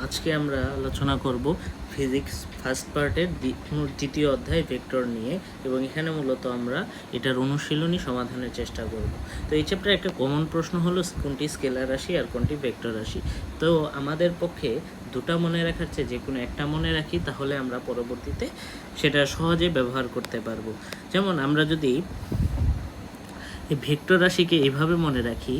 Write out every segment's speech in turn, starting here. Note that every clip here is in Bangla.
আজকে আমরা আলোচনা করব ফিজিক্স ফার্স্ট পার্টের দ্বিতীয় অধ্যায় ভেক্টর নিয়ে, এবং এখানে মূলত আমরা এটার অনুশীলনী সমাধানের চেষ্টা করব। তো এই চ্যাপ্টারে একটা কমন প্রশ্ন হলো কোনটি স্কেলার রাশি আর কোনটি ভেক্টর রাশি। তো আমাদের পক্ষে দুটা মনে রাখার চেয়ে যে কোনো একটা মনে রাখি, তাহলে আমরা পরবর্তীতে সেটা সহজে ব্যবহার করতে পারবো। যেমন আমরা যদি এই ভেক্টর রাশিকে এইভাবে মনে রাখি,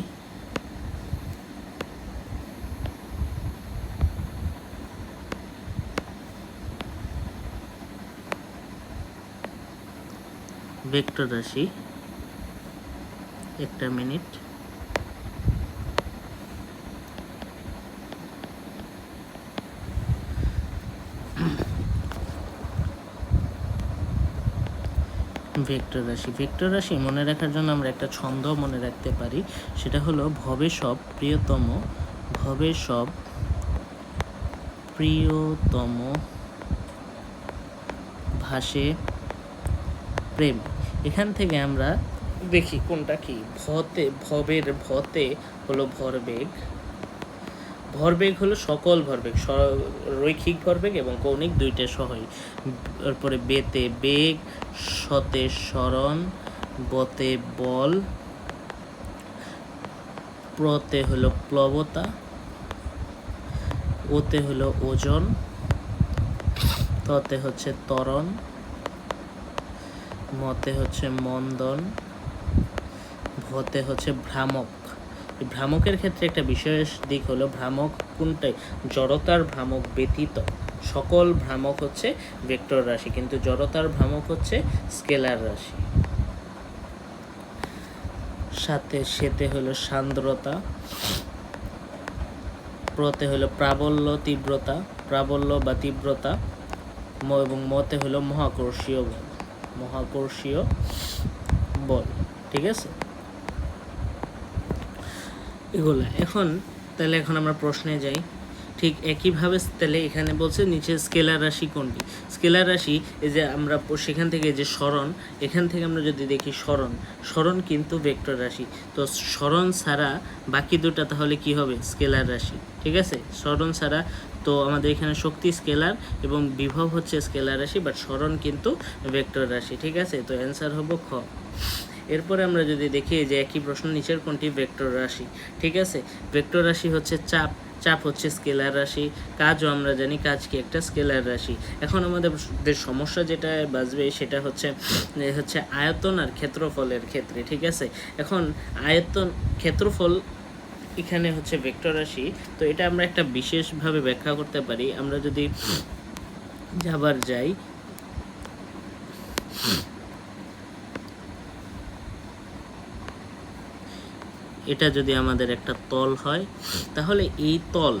ভেক্টর রাশি, একটা মিনিট, ভেক্টর রাশি মনে রাখার জন্য আমরা একটা ছন্দ মনে রাখতে পারি, সেটা হলো ভবে সব প্রিয়তম ভাসে প্রেম। এখান থেকে আমরা দেখি কোনটা কি। ভতে হলো ভরবেগ হলো সকল ভরবেগ, রৈখিক ভরবেগ এবং কৌণিক দুইটা সহই। তারপরে বেতে বেগ, শতে স্মরণ, বতে বল, প্রতে হলো প্লবতা, ওতে হলো ওজন, ততে হচ্ছে ত্বরণ, মতে হচ্ছে মন্দন, ভতে হচ্ছে ভ্রামক। এই ভ্রামকের ক্ষেত্রে একটা বিশেষ দিক হলো ভ্রামক কোনটাই, জড়তার ভ্রামক ব্যতীত সকল ভ্রামক হচ্ছে ভেক্টর রাশি, কিন্তু জড়তার ভ্রামক হচ্ছে স্কেলার রাশি। সেতে হলো সান্দ্রতা, প্রতে হলো প্রাবল্য বা তীব্রতা, এবং মতে হলো মহাকর্ষীয় বল। ঠিক আছে, এগুলো তাহলে এখন আমরা প্রশ্নে যাই। ঠিক একইভাবে তাহলে এখানে বলছে নিচে স্কেলার রাশি কোনটি। স্কেলার রাশি এই যে আমরা সেখান থেকে যে স্মরণ, এখান থেকে আমরা যদি দেখি স্মরণ কিন্তু ভেক্টর রাশি। তো স্মরণ ছাড়া বাকি দুটা তাহলে কি হবে, স্কেলার রাশি। ঠিক আছে, স্মরণ ছাড়া তো আমাদের এখানে শক্তি স্কেলার এবং বিভব হচ্ছে স্কেলার রাশি, বাট স্মরণ কিন্তু ভেক্টর রাশি। ঠিক আছে, তো অ্যান্সার হবো খ। এরপরে আমরা যদি দেখি যে একই প্রশ্ন, নিচের কোনটি ভেক্টর রাশি। ঠিক আছে, ভেক্টর রাশি হচ্ছে চাপ হচ্ছে স্কেলার রাশি, কাজও আমরা জানি কাজ কি একটা স্কেলার রাশি। এখন আমাদের সমস্যা যেটা বাজবে সেটা হচ্ছে আয়তন আর ক্ষেত্রফলের ক্ষেত্রে। ঠিক আছে, এখন আয়তন ক্ষেত্রফল এখানে হচ্ছে ভেক্টর রাশি, তো এটা আমরা একটা বিশেষভাবে ব্যাখ্যা করতে পারি। আমরা যদি আবার যাই, এটা যদি আমাদের একটা তল হয়, তাহলে এই তল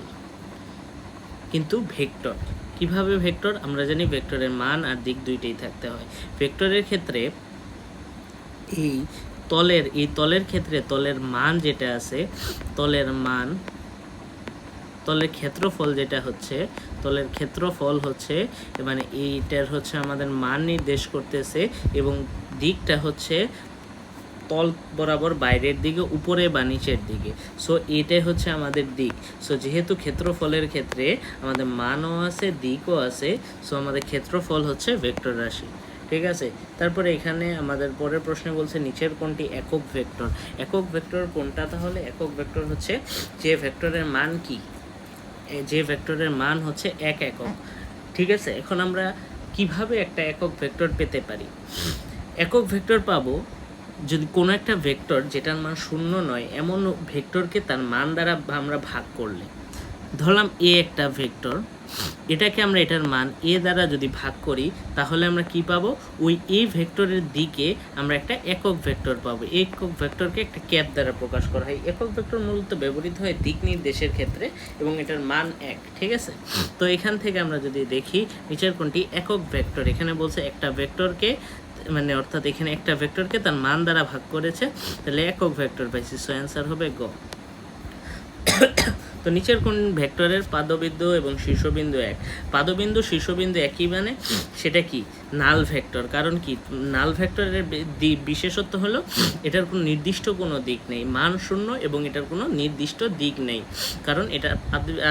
কিন্তু ভেক্টর। কিভাবে ভেক্টর? আমরা জানি ভেক্টরের মান আর দিক দুইটাই থাকতে হয়। ভেক্টরের ক্ষেত্রে এই তলের ক্ষেত্রে তলের মান যেটা আছে, তলের ক্ষেত্রফল যেটা হচ্ছে, তলের ক্ষেত্রফল হচ্ছে মানে এইটার হচ্ছে আমাদের মান নির্দেশ করতেছে, এবং দিকটা হচ্ছে তল বরাবর বাইরের দিকে, উপরে বা নিচের দিকে। সো এটাই হচ্ছে আমাদের দিক। সো যেহেতু ক্ষেত্রফলের ক্ষেত্রে আমাদের মানও আছে, দিকও আছে, সো আমাদের ক্ষেত্রফল হচ্ছে ভেক্টর রাশি। ঠিক আছে, তারপরে এখানে আমাদের পরের প্রশ্নে বলছে নিচের কোনটি একক ভেক্টর। একক ভেক্টর কোনটা? তাহলে একক ভেক্টর হচ্ছে যে ভেক্টরের মান কি, যে ভেক্টরের মান হচ্ছে এক একক। ঠিক আছে, এখন আমরা কিভাবে একটা একক ভেক্টর পেতে পারি? একক ভেক্টর পাবো যদি কোনো একটা ভেক্টর যেটার মান 0 নয় এমন ভেক্টরকে তার মান দ্বারা আমরা ভাগ করলে, ধরলাম এ একটা ভেক্টর, এটাকে আমরা এটার মান এ দ্বারা যদি ভাগ করি, তাহলে আমরা কি পাবো, ওই এ ভেক্টরের দিকে আমরা একটা একক ভেক্টর পাবো। একক ভেক্টরকে একটা ক্যাপ দ্বারা প্রকাশ করা হয়। একক ভেক্টর মূলত ব্যবহৃত হয় দিক নির্দেশের ক্ষেত্রে এবং এটার মান 1। ঠিক আছে, তো এখান থেকে আমরা যদি দেখি নিচের কোনটি একক ভেক্টর। এখানে বলছে একটা ভেক্টরকে অর্থাৎ এখানে একটা ভেক্টরকে তার মান দ্বারা ভাগ করেছে, তাহলে একক ভেক্টর পাইছি। সো অ্যান্সার হবে গ। তো নিচের কোন ভেক্টরের পাদবিন্দু এবং শীর্ষবিন্দু এক? পাদবিন্দু শীর্ষবিন্দু একই মানে সেটা কি? নাল ভেক্টর। কারণ কি? নাল ভেক্টরের বিশেষত্ব হলো এটার কোনো নির্দিষ্ট কোনো দিক নেই, মান শূন্য এবং এটার কোনো নির্দিষ্ট দিক নেই। কারণ এটা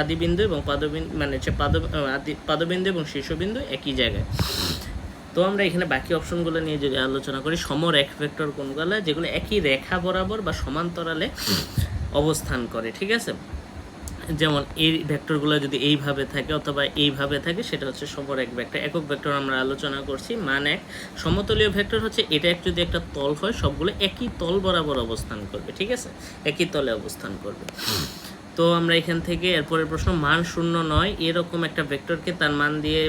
আদিবিন্দু এবং পাদবিন্দু মানে হচ্ছে পাদবিন্দু এবং শীর্ষবিন্দু একই জায়গায়। তো আমরা এখানে বাকি অপশনগুলো নিয়ে যদি আলোচনা করি, সমরেখ ভেক্টর কোনগুলো? যেগুলো একই রেখা বরাবর বা সমান্তরালে অবস্থান করে, ঠিক আছে? যেমন এই ভেক্টরগুলো যদি এইভাবে থাকে অথবা এইভাবে থাকে সেটা হচ্ছে সমরেখ ভেক্টর। একক ভেক্টর আমরা আলোচনা করছি। মান এক। সমতলীয় ভেক্টর হচ্ছে এটা যদি একটা তল হয় সবগুলো একই তল বরাবর অবস্থান করবে, ঠিক আছে? একই তলে অবস্থান করবে। তো আমরা এখান থেকে এরপরের প্রশ্ন, মান শূন্য নয় এরকম একটা ভেক্টরকে তার মান দিয়ে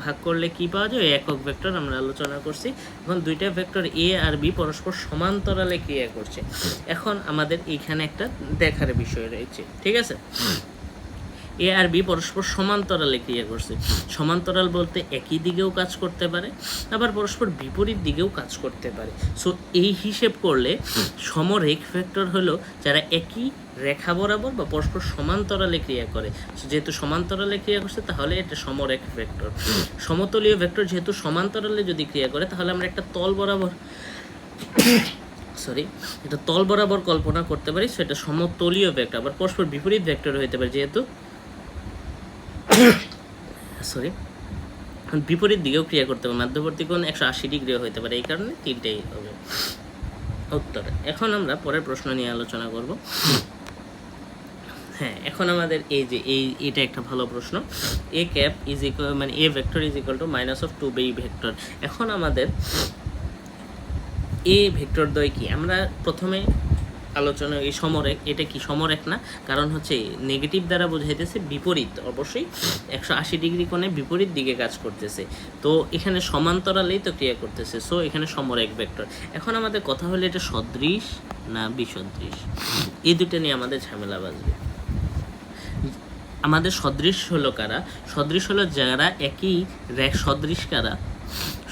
ভাগ করলে কি পাওয়া যায়? একক ভেক্টর আমরা আলোচনা করছি। এখন দুইটা ভেক্টর এ আর বি পরস্পর সমান্তরালে ক্রিয়া করছে। এখন আমাদের এইখানে একটা দেখার বিষয় রয়েছে, ঠিক আছে? এ আর বি পরস্পর সমান্তরালে ক্রিয়া করছে। সমান্তরাল বলতে একই দিকেও কাজ করতে পারে, আবার পরস্পর বিপরীত দিকেও কাজ করতে পারে। সো এই হিসেব করলে সমরেখ ভেক্টর হলো যারা একই রেখা বরাবর বা পরস্পর সমান্তরালে ক্রিয়া করে। যেহেতু সমান্তরালে ক্রিয়া করছে তাহলে এটা সমরেখ ভেক্টর। সমতলীয় ভেক্টর যেহেতু সমান্তরালে যদি ক্রিয়া করে তাহলে আমরা একটা তল বরাবর এটা তল বরাবর কল্পনা করতে পারি। সেটা সমতলীয় ভেক্টর। আবার পরস্পর বিপরীত ভেক্টর হতে পারে, যেহেতু বিপরীত দিকেও ক্রিয়া করতে পারে। মধ্যবর্তী কোণ 180 ডিগ্রিও হতে পারে। এই কারণে তিনটেই হবে উত্তর। এখন আমরা পরের প্রশ্ন নিয়ে আলোচনা করব। হ্যাঁ, এখন আমাদের এই যে এটা একটা ভালো প্রশ্ন। এ ক্যাপ ইজ ইকুয়াল মানে এ vector is equal to minus of 2b vector. এখন আমাদের এ ভেক্টর দ্বয় কি? আমরা প্রথমে আলোচনা এই সমরেখ, এটা কি সমরেখ না? কারণ হচ্ছে নেগেটিভ দ্বারা বোঝাইতেছে বিপরীত, অবশ্যই 180 ডিগ্রি কোণে বিপরীত দিকে কাজ করতেছে। তো এখানে সমান্তরালেই তো ক্রিয়া করতেছে, সো এখানে সমরেখ ভেক্টর। এখন আমাদের কথা হলো এটা সদৃশ না বিসদৃশ, এই দুটো নিয়ে আমাদের ঝামেলা বাজবে। আমাদের সদৃশ হলো কারা? সদৃশ হলো যারা একই সদৃশ কারা?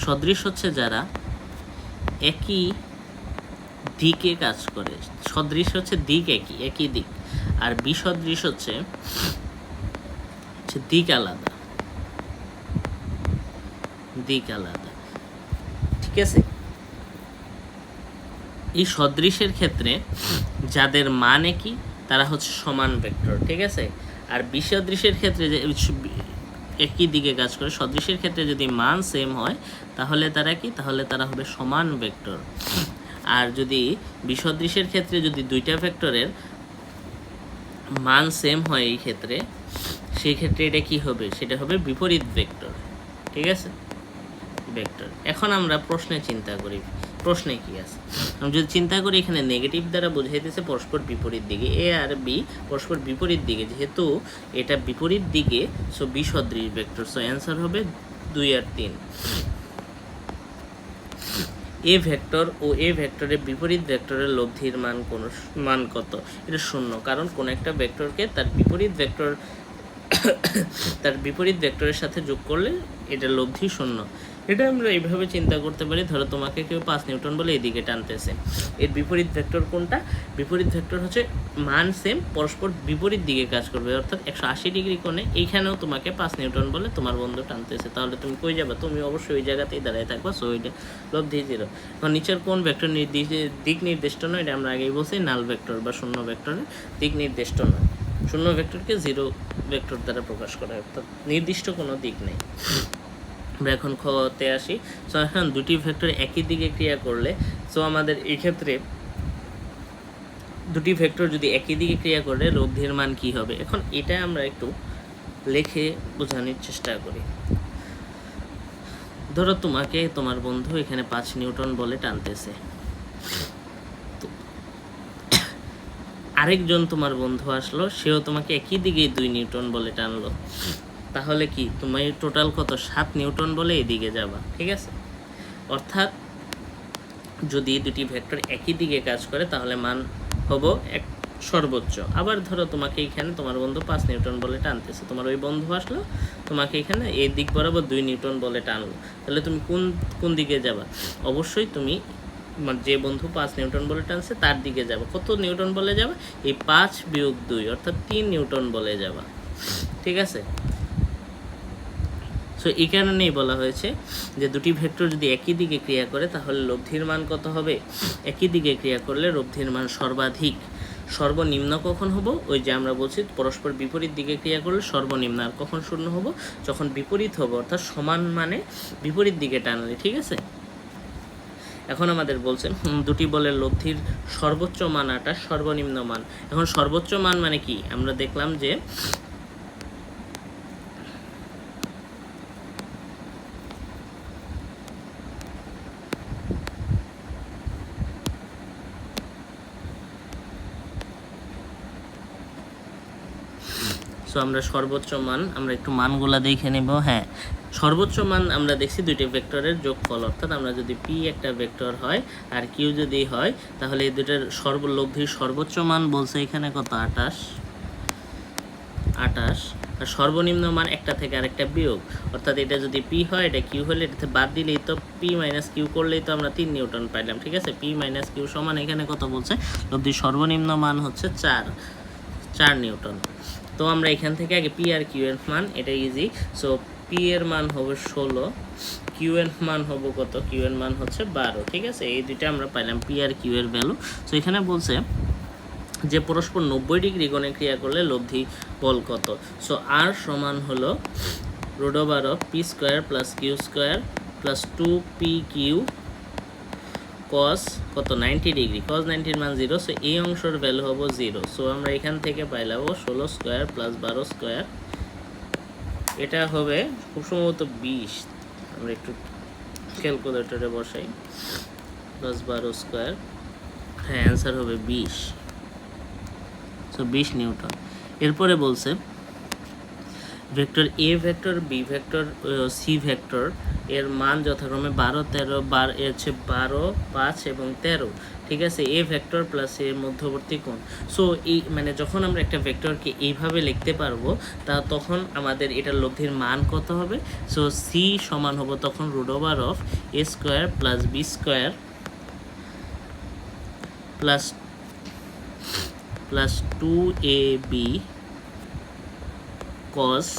সদৃশ হচ্ছে যারা একই দিকে কাজ করে। সদৃশ হচ্ছে দিক একই দিক, আর বিসদৃশ হচ্ছে দিক আলাদা, ঠিক আছে? এই সদৃশের ক্ষেত্রে যাদের মান একই তারা হচ্ছে সমান ভেক্টর, ঠিক আছে? আর বিসদৃশের ক্ষেত্রে যে একই দিকে কাজ করে, সদৃশের ক্ষেত্রে যদি মান সেম হয় তাহলে তারা কি? তাহলে তারা হবে সমান ভেক্টর। আর যদি বিসদৃশের ক্ষেত্রে যদি দুইটা ভেক্টরের মান সেম হয় এই ক্ষেত্রে, সেই ক্ষেত্রে এটা কি হবে? সেটা হবে বিপরীত ভেক্টর, ঠিক আছে? ভেক্টর। এখন আমরা প্রশ্নে চিন্তা করি, প্রশ্নে কি আছে? আমি যদি চিন্তা করি এখানে নেগেটিভ দ্বারা বোঝাইতেছে পরস্পর বিপরীত দিকে। এ আর বি পরস্পর বিপরীত দিকে, যেহেতু এটা বিপরীত দিকে সো বিসদৃশ ভেক্টর। সো অ্যান্সার হবে 2 আর 3। এ ভেক্টর ও এ ভেক্টরের বিপরীত ভেক্টরের লব্ধির মান কত? এটা শূন্য। কারণ কোন একটা ভেক্টরকে তার বিপরীত ভেক্টরের সাথে যোগ করলে এটা লব্ধি শূন্য। এটা আমরা এইভাবে চিন্তা করতে পারি, ধরো তোমাকে কেউ 5 নিউটন বলে এদিকে টানতেছে, এর বিপরীত ভেক্টর কোনটা? বিপরীত ভেক্টর হচ্ছে মান সেম, পরস্পর বিপরীত দিকে কাজ করবে, অর্থাৎ 180 ডিগ্রি কোণে। এইখানেও তোমাকে 5 নিউটন বলে তোমার বন্ধু টানতেছে, তাহলে তুমি কই যাবে? তুমি অবশ্যই ওই জায়গাতেই দাঁড়ায় থাকবা। সো ওইটা লব্ধি 0। এখন নিচের কোন ভেক্টর দিক নির্দিষ্ট নয়? এটা আমরা আগেই বলছি, নাল ভেক্টর বা শূন্য ভেক্টরের দিক নির্দিষ্ট নয়। শূন্য ভেক্টরকে 0 ভেক্টর দ্বারা প্রকাশ করা হয়, অর্থাৎ নির্দিষ্ট কোনো দিক নেই। আমরা এখন খতে আসি। সো এখন দুটি ভেক্টর একই দিকে ক্রিয়া করলে, সো আমাদের এই ক্ষেত্রে দুটি ভেক্টর যদি একই দিকে ক্রিয়া করে লব্ধির মান কি হবে? এখন এটা আমরা একটু লিখে বোঝানোর চেষ্টা করি। ধরো তোমাকে তোমার বন্ধু এখানে 5 নিউটন বলে টানতেছে, আরেকজন তোমার বন্ধু আসলো, সেও তোমাকে একই দিকে 2 নিউটন বলে টানলো, তাহলে কি তুমি টোটাল কত? 7 নিউটন বলে এদিকে যাবা, ঠিক আছে? অর্থাৎ যদি দুটি ভেক্টর একই দিকে কাজ করে তাহলে মান হবো সর্বোচ্চ। আবার ধরো তোমাকে এখানে তোমার বন্ধু 5 নিউটন বলে টানতেছে, তোমার ওই বন্ধু আসলো তোমাকে এখানে এই দিক বরাবর 2 নিউটন বলে টানলো, তাহলে তুমি কোন দিকে যাবা? অবশ্যই তুমি যে বন্ধু 5 নিউটন বলে টানছে তার দিকে যাবে। কত নিউটন বলে যাবে? এই 5 বিয়োগ 2 অর্থাৎ 3 নিউটন বলে যাবে। ঠিক আছে, সো এই কারণেই বলা হয়েছে যে দুটি ভেক্টর যদি একই দিকে ক্রিয়া করে তাহলে লব্ধির মান কত হবে? একই দিকে ক্রিয়া করলে লব্ধির মান সর্বাধিক। সর্বনিম্ন কখন হবো? ওই যে আমরা বলছি পরস্পর বিপরীত দিকে ক্রিয়া করলে সর্বনিম্ন। আর কখন শূন্য হবো? যখন বিপরীত হবো, অর্থাৎ সমান মানে বিপরীত দিকে টানলে। ঠিক আছে, এখন আমাদের বলছে দুটি বলের লব্ধির সর্বোচ্চ মান 28, সর্বনিম্ন মান। এখন সর্বোচ্চ মান মানে কি? আমরা দেখলাম যে আমরা সর্বোচ্চ মান, আমরা একটু মানগুলা দেখে নেব। হ্যাঁ, সর্বোচ্চ মান আমরা দেখছি দুইটি ভেক্টরের যোগফল, অর্থাৎ আমরা যদি পি একটা ভেক্টর হয় আর কিউ যদি হয় তাহলে এই দুটার লব্ধির সর্বোচ্চ মান বলছে এখানে কত? 28। আর সর্বনিম্ন মান একটা থেকে আরেকটা বিয়োগ, অর্থাৎ এটা যদি পি হয় এটা কিউ হলে এটাতে বাদ দিলেই তো পি মাইনাস কিউ করলেই তো আমরা 3 নিউটন পাইলাম। ঠিক আছে, পি মাইনাস কিউ সমান এখানে কত বলছে? লব্ধির সর্বনিম্ন মান হচ্ছে 4 নিউটন। তো আমরা এখান থেকে আগে পি আর কিউ এর মান, এটা ইজি। সো পি এর মান হবে 16, কিউ এর মান হবে কত? কিউ এর মান হচ্ছে 12। ঠিক আছে, এই দুইটা আমরা পাইলাম পি আর কিউ এর ভ্যালু। সো এখানে বলছে যে পরস্পর 90 ডিগ্রি কোণে ক্রিয়া করলে লব্ধি বল কত? সো আর সমান হলো √of P square plus Q square plus 2pq cos কত? 90 ডিগ্রি। cos 90 এর মান 0। সো এই অংশের ভ্যালু হবে 0। সো আমরা এখান থেকে পাইলাম 16 স্কোয়ার প্লাস 12 স্কোয়ার, এটা হবে খুব সম্ভবত 20। আমরা একটু ক্যালকুলেটরে বসাই, প্লাস 12 স্কোয়ার, হ্যাঁ অ্যান্সার হবে 20। সো 20 নিউটন। এরপরে বলছে vector A vector, B vector, C vector এর মান যথাক্রমে 12, 13, এর হচ্ছে 12, 5 এবং 13। ঠিক আছে, এ ভেক্টর প্লাস এর মধ্যবর্তী কোণ। সো এই মানে যখন আমরা একটা ভেক্টরকে এইভাবে লিখতে পারবো তখন আমাদের এটার লব্ধির মান কত হবে? সো সি সমান হবে তখন √of a square plus B square plus 2ab cos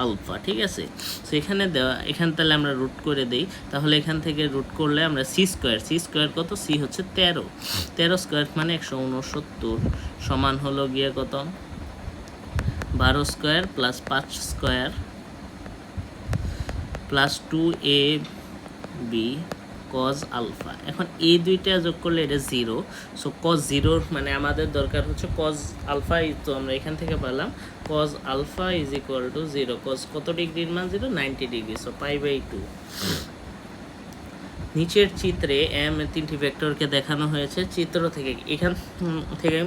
alpha. ঠিক আছে, সো এখানে দেওয়া, এখান তাহলে আমরা রুট করে দেই, তাহলে এখান থেকে রুট করলে আমরা সি স্কোয়ার কত? সি হচ্ছে 13 স্কোয়ার মানে 169 সমান হলো গিয়ে কত? 12 square plus 5 square plus 2ab cos alpha. এখন এই দুইটা যোগ করলে এটা 0। সো cos 0 মানে আমাদের দরকার হচ্ছে cos আলফা, তো আমরা এখান থেকে পেলাম cos alpha is equal to 0। cos কত ডিগ্রির মান? 0, 90 ডিগ্রি। সো π/2। নিচের চিত্রে এম তিনটি ভেক্টরকে দেখানো হয়েছে। চিত্র থেকে এখান থেকে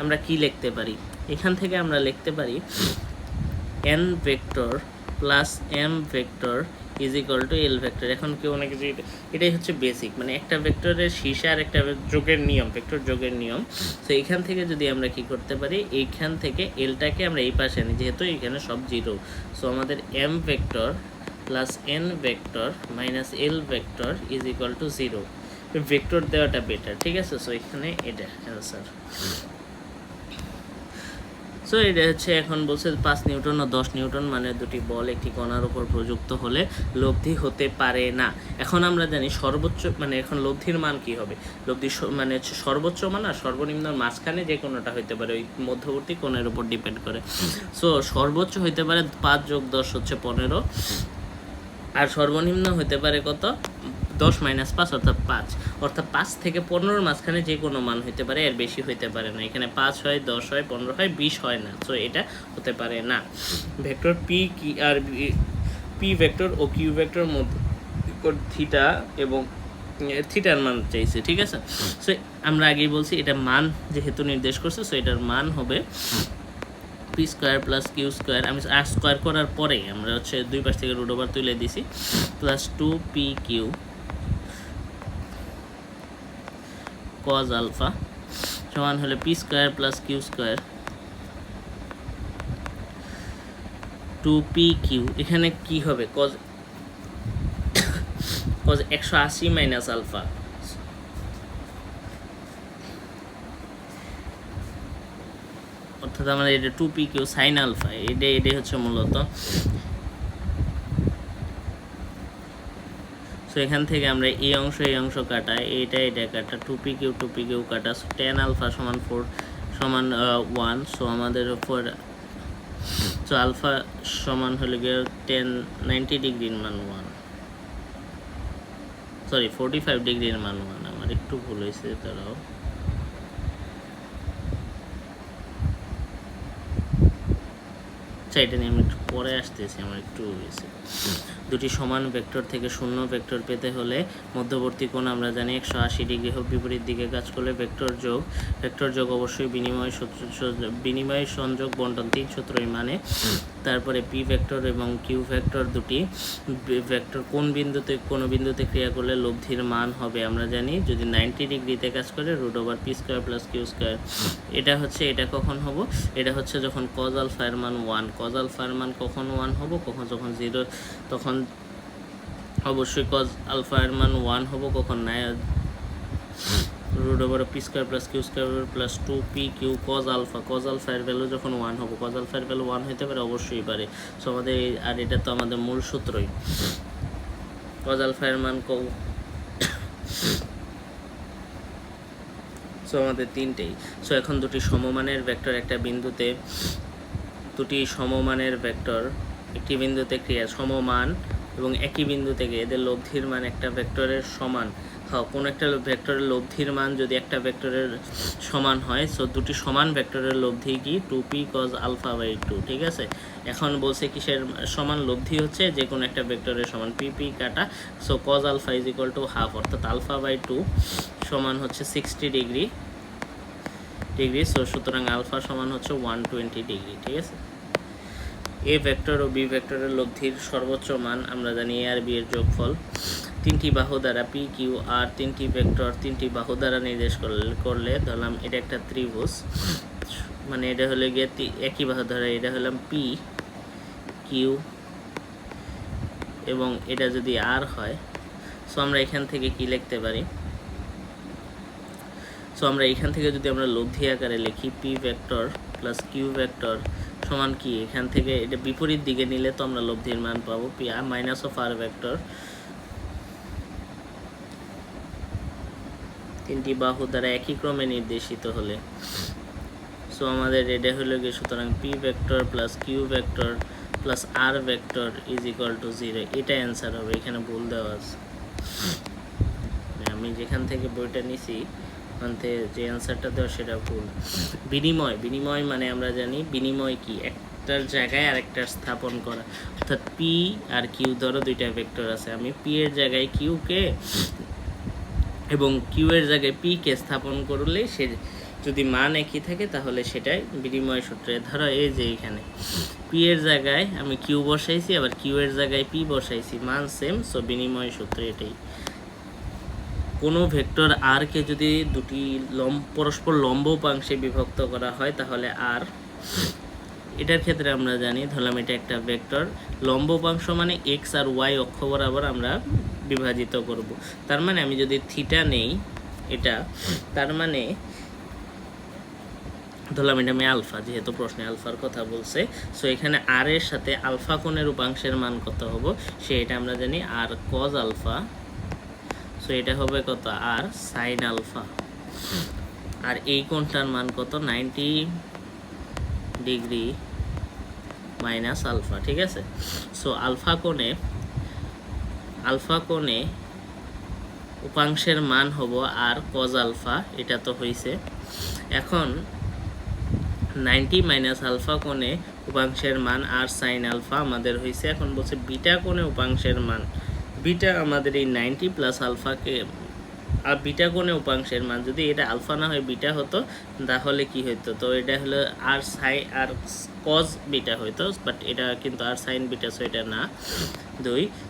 আমরা কি লিখতে পারি? এখান থেকে আমরা লিখতে পারি n vector plus m vector is equal two L vector. এখন কেউ অনেক কিছু, এটাই হচ্ছে বেসিক, মানে একটা ভেক্টরের শীর্ষে আর একটা যোগের নিয়ম, ভেক্টর যোগের নিয়ম। তো এইখান থেকে যদি আমরা কি করতে পারি, এইখান থেকে এলটাকে আমরা এই পাশে আনি, যেহেতু এখানে সব 0। সো আমাদের m vector plus n vector minus L vector is equal to 0। Vector দেওয়াটা বেটার। ঠিক আছে, সো এখানে এটা অ্যান্সার। সো এটা হচ্ছে এখন বলছে 5 নিউটন ও 10 নিউটন মানে দুটি বল একটি কণার উপর প্রযুক্ত হলে লব্ধি হতে পারে না। এখন আমরা জানি সর্বোচ্চ মানে এখন লব্ধির মান কি হবে? লব্ধি মানে হচ্ছে সর্বোচ্চ মান আর সর্বনিম্ন মাঝখানে যে কোণটা হতে পারে ওই মধ্যবর্তী কোণের উপর ডিপেন্ড করে। সো সর্বোচ্চ হতে পারে 5 যোগ 10 হচ্ছে 15, আর সর্বনিম্ন হতে পারে কত? 10 - 5 অর্থাৎ 5। অর্থাৎ 5 থেকে 15-র মাঝখানে যে কোনো মান হতে পারে, এর বেশি হতে পারে না। এখানে 5 হয়, 10 হয়, 15 হয়, 20 হয় না। সো এটা হতে পারে না। ভেক্টর পি কি আর P vector O Q vector মধ্যে থিটা এবং থিটার মান চাইছে। ঠিক আছে, সো আমরা আগেই বলছি এটা মান যেহেতু নির্দেশ করছে, সো এটার মান হবে P square plus Q square. আমি আর স্কোয়ার করার পরে আমরা হচ্ছে দুই পাশ থেকে √ওভার তুলে দিছি, প্লাস 2pq cos আলফা সমান হলে P square plus Q square 2pq। এখানে কি হবে? cos 180 মাইনাস আলফা তার মানে এটা 2pq সাইন আলফা, এটাই হচ্ছে মূলত। সো এখান থেকে আমরা এই অংশ কাটা, এটা কাটা, 2pq কাটা, সো tan আলফা সমান 4 সমান 1। সো আমাদের উপর সো আলফা সমান হলে গিয়ে 90 ডিগ্রির মান 1, সরি 45 ডিগ্রির মান 1, আমার একটু ভুল হয়েছে তারাও। এটা নিয়ে আমি একটু পরে আসতেছি, আমার একটু হয়েছে। দুটি সমান ভেক্টর থেকে শূন্য ভেক্টর পেতে হলে মধ্যবর্তী কোণ আমরা জানি 180 ডিগ্রি হোক, বিপরীত দিকে কাজ করলে ভেক্টর যোগ অবশ্যই বিনিময় সংযোগ বন্টন 3 সূত্রই মানে। তারপরে পি ভেক্টর এবং কিউ ভেক্টর দুটি ভেক্টর কোন বিন্দুতে ক্রিয়া করলে লব্ধির মান হবে আমরা জানি, যদি 90 ডিগ্রিতে কাজ করে √p² + q²। এটা কখন হবো, এটা হচ্ছে যখন cos আলফা এর মান 1, cos আলফা এর মান কখন 1 হবো, যখন 0, তখন অবশ্যই cos আলফা এর মান 1 হবো, কখন না √p² + q² + 2pq cos alpha এর ভ্যালু যখন 1 হবো, cos আলফা এর ভ্যালু 1 হতে পারে, অবশ্যই পারে। সো আমাদের আর এটা তো আমাদের মূল সূত্রই, cos আলফা এর মান সো আমাদের তিনটেই। সো এখন দুটি সমমানের ভেক্টর একটি বিন্দুতে ক্রিয়া সমমান এবং একই বিন্দু থেকে এদের লব্ধির মান একটা ভেক্টরের সমান। কোন একটা ভেক্টরের লব্ধির মান যদি একটা ভেক্টরের সমান হয়, সো দুটি সমান ভেক্টরের লব্ধি কি 2p cos α/2, ঠিক আছে। এখন বলছে কিসের সমান, লব্ধি হচ্ছে যে কোনো একটা ভেক্টরের সমান, pp কাটা, সো cos α = হাফ, অর্থাৎ α/2 সমান হচ্ছে 60 ডিগ্রি, সো সুতরাং আলফা সমান হচ্ছে 120 ডিগ্রি, ঠিক আছে। এ ভেক্টর ও বি ভেক্টরের লব্ধির সর্বোচ্চ মান আমরা জানি এ আর বি এর যোগফল। তিনটি বাহু দ্বারা পি কিউ আর তিনটি ভেক্টর তিনটি বাহু দ্বারা নির্দেশ করলে ধরলাম এটা একটা ত্রিভুজ, মানে এটা হলে গিয়ে একই বাহু দ্বারা, এটা হলাম পি কিউ এবং এটা যদি আর হয়, সো আমরা এখান থেকে কি লিখতে পারি, সো আমরা এখান থেকে যদি আমরা লব্ধি আকারে লিখি P vector plus Q vector সমান কি, এখান থেকে এটা বিপরীত দিকে নিলে তো আমরা লব্ধির মান পাবো P minus of R vector, তিনটি বাহু দ্বারা একই ক্রমে নির্দেশিত হলে। সো আমাদের এটা হলো গিয়ে সুতরাং P vector plus Q vector plus R vector = 0, এটা অ্যান্সার হবে। এখানে ভুল দেওয়া আছে, আমি যেখান থেকে বইটা নিছি ওখান থেকে যে অ্যান্সারটা দেওয়া সেটা ভুল। বিনিময় মানে আমরা জানি বিনিময় কি, একটার জায়গায় আরেকটার স্থাপন করা, অর্থাৎ পি আর কিউ ধরো দুইটা ভেক্টর আছে, আমি পি এর জায়গায় কিউকে এবং কিউ এর জায়গায় পি কে স্থাপন করলে সে যদি মান একই থাকে তাহলে সেটাই বিনিময় সূত্রে। ধরো এই যে এখানে পি এর জায়গায় আমি কিউ বসাইছি, আবার কিউ এর জায়গায় পি বসাইছি, মান সেম, সো বিনিময় সূত্র এটাই। কোনো ভেক্টর আর কে যদি দুটি পরস্পর লম্ব উপাংশে বিভক্ত করা হয় তাহলে আর, এটার ক্ষেত্রে আমরা জানি ধরলাম এটা একটা ভেক্টর, লম্ব উপাংশ মানে এক্স আর ওয়াই অক্ষ বরাবর আমরা বিভাজিত করব। তার মানে আমি যদি থিটা নেই এটা, তার মানে ধরলাম এটা আমি আলফা, যেহেতু প্রশ্নে আলফার কথা বলছে, সো এখানে আর এর সাথে আলফা কোণের উপাংশের মান কত হবো সেটা আমরা জানি আর কজ আলফা, সো এটা হবে কত আর সাইন আলফা, আর এই কোণটার মান কত 90 ডিগ্রি মাইনাস আলফা, ঠিক আছে। সো আলফা কোণে উপাংশের মান হবো আর কজ আলফা, এটা তো হয়েছে। এখন 90 মাইনাস আলফা কোণে উপাংশের মান আর সাইন আলফা আমাদের হয়েছে। এখন বলছে বিটা কোণে উপাংশের মান, বিটা আমাদের এই 90 প্লাস আলফাকে, আর বিটা কোণে উপাংশের মান যদি এটা আলফা না হয় বিটা হতো তাহলে কি হতো, তো এটা হলো আর আর কজ বিটা হইতো, বাট এটা কিন্তু আর সাইন বিটা, সো এটা না।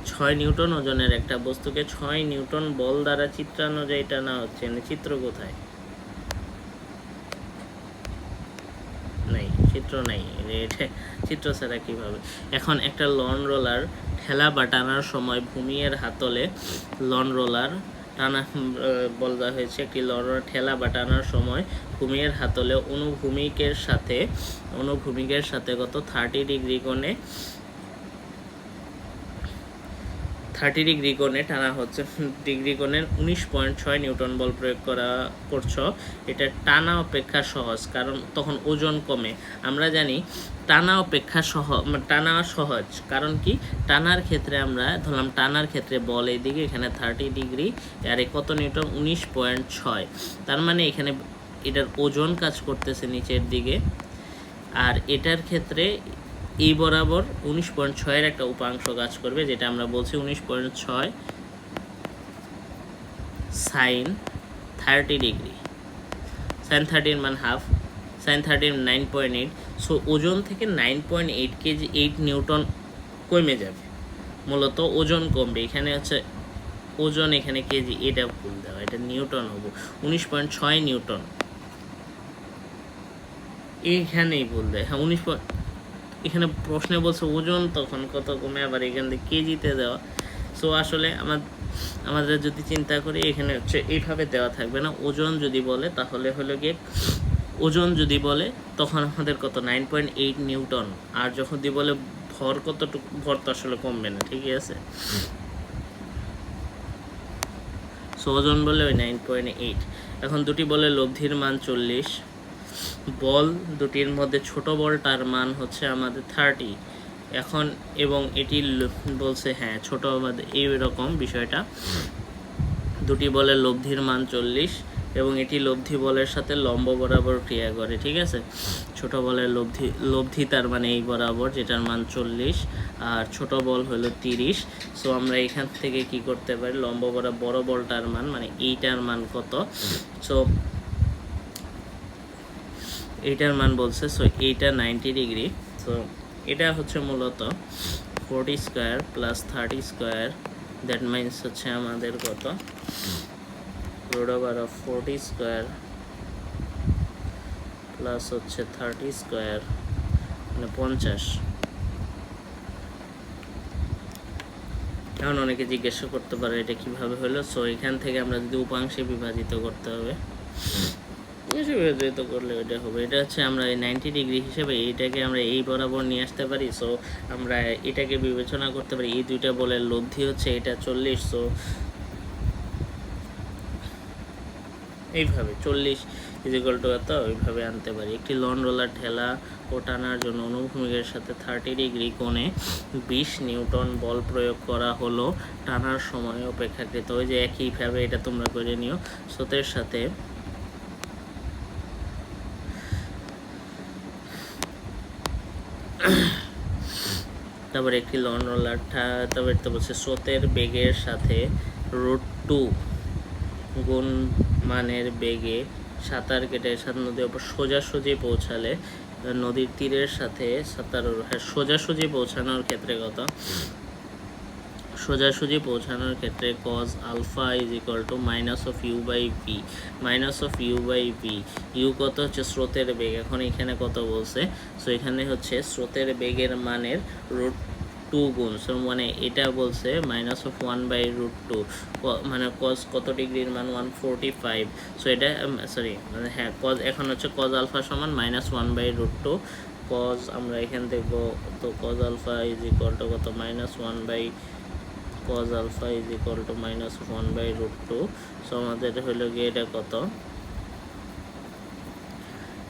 6 নিউটন ওজনের একটা বস্তুকে 6 নিউটন বল দ্বারা চিত্রানো যায়, এটা না হচ্ছে চিত্র কোথায় নাই, চিত্র নাই, চিত্র ছাড়া কিভাবে। এখন একটা লন রোলার ঠেলা বা টানার সময় ভূমির হাতলে লন রোলার টানা বলা হয়েছে একটি লড়ার ঠেলা বা টানার সময় ভূমির হাতলে অনুভূমিকের সাথে কত 30 ডিগ্রি কোণে 30 ডিগ্রি কোণে টানা হচ্ছে। ডিগ্রি কোণের 19.6 নিউটন বল প্রয়োগ করছো। এটা টানা অপেক্ষা সহজ, কারণ তখন ওজন কমে। আমরা জানি টানা সহজ, কারণ কি টানার ক্ষেত্রে আমরা ধরলাম টানার ক্ষেত্রে বল এইদিকে, এখানে 30 ডিগ্রি আর কত নিউটন 19.6, তার মানে এখানে এটার ওজন কাজ করতেছে নিচের দিকে। আর এটার ক্ষেত্রে এই বরাবর 19.6 একটা উপাংশ কাজ করবে, যেটা আমরা বলছি 19.6 সাইন 30 ডিগ্রি। সাইন 30 মান হাফ, সাইন 30 9.8। সো ওজন থেকে 9.8 কেজি 8 নিউটন কমে যাবে, মূলত ওজন কমবে। এখানে হচ্ছে ওজন, এখানে কেজি, এটা ভুল দেওয়া, এটা নিউটন হবো 19.6 নিউটন, এইখানেই ভুল দেয়। হ্যাঁ 19, এখানে প্রশ্নে বলছে ওজন তখন কত কমে, আবার এখান থেকে কেজিতে দেওয়া। সো আসলে আমাদের যদি চিন্তা করি এখানে হচ্ছে এইভাবে দেওয়া থাকবে না। ওজন যদি বলে তাহলে হলো গিয়ে, ওজন যদি বলে তখন আমাদের কত 9.8 নিউটন, আর যখন দিয়ে বলে ভর কতটুকু, ভর তো আসলে কমবে না, ঠিক আছে। সো ওজন বলে ওই 9.8। এখন দুটি বলে লব্ধির মান 40, বল দুটির মধ্যে ছোট বলটার মান হচ্ছে আমাদের 30 এখন, এবং এটি বলছে হ্যাঁ ছোট আমাদের এইরকম বিষয়টা। দুটি বলের লব্ধির মান 40 এবং এটি লব্ধি বলের সাথে লম্ব বরাবর ক্রিয়া করে, ঠিক আছে। ছোট বলের লব্ধি তার মানে এই বরাবর, যেটার মান 40, আর ছোট বল হলো 30। সো আমরা এখান থেকে কি করতে পারি, লম্ব বরাবর বড় বলটার মান মানে এইটার মান কত, সো এইটার মান বলছে, সো এইটা 90 ডিগ্রি। সো এটা হচ্ছে মূলত 40 square plus 30 square, that means হচ্ছে আমাদের কত, root over of 40 square plus হচ্ছে 30 স্কোয়ার মানে 50। এখন অনেকে জিজ্ঞাসা করতে পারে এটা কিভাবে হলো। সো এখান থেকে আমরা যদি উপাংশে বিভাজিত করতে হবে, বিভাজিত করলে এটা হবে, এটা হচ্ছে আমরা এই 90 ডিগ্রি হিসেবে এইটাকে আমরা এই বরাবর নিয়ে আসতে পারি। সো আমরা এটাকে বিবেচনা করতে পারি, এই দুইটা বলের লব্ধি হচ্ছে এটা 40, সো এইভাবে 40 ইজিক্যাল টু এত ওইভাবে আনতে পারি। একটি লন রোলার ঠেলা ও টানার জন্য অনুভূমিকের সাথে 30 ডিগ্রি কোণে 20 নিউটন বল প্রয়োগ করা হলো টানার সময় অপেক্ষাকৃত, ওই যে একইভাবে এটা তোমরা করে নিও। স্রোতের সাথে তারপর একটি লন রোলার তারপর তো বলছে স্রোতের বেগের সাথে √2 গুণ মানের বেগে সাঁতার কেটে নদীর ওপর সোজাসুজি পৌঁছালে, নদীর তীরের সাথে সোজাসুজি পৌঁছানোর ক্ষেত্রে কত, সোজাসুজি পৌঁছানোর ক্ষেত্রে cos alpha is equal to minus of U by V, minus of U by V. U কত হচ্ছে স্রোতের বেগ, এখন এখানে কত বলছে, সো এখানে হচ্ছে স্রোতের বেগের মানের √2 গুণ, সো মানে এটা বলছে মাইনাস অফ 1/√2, মানে cos কত ডিগ্রির মান 145। সো এটা সরি মানে হ্যাঁ cos, এখন হচ্ছে cos আলফা সমান মাইনাস 1/√2 cos, আমরা এখানে দেখবো তো cos alpha is equal to কত minus 1/, cos alpha is equal to minus 1/√2। So আমাদের হলো গিয়ে এটা কত,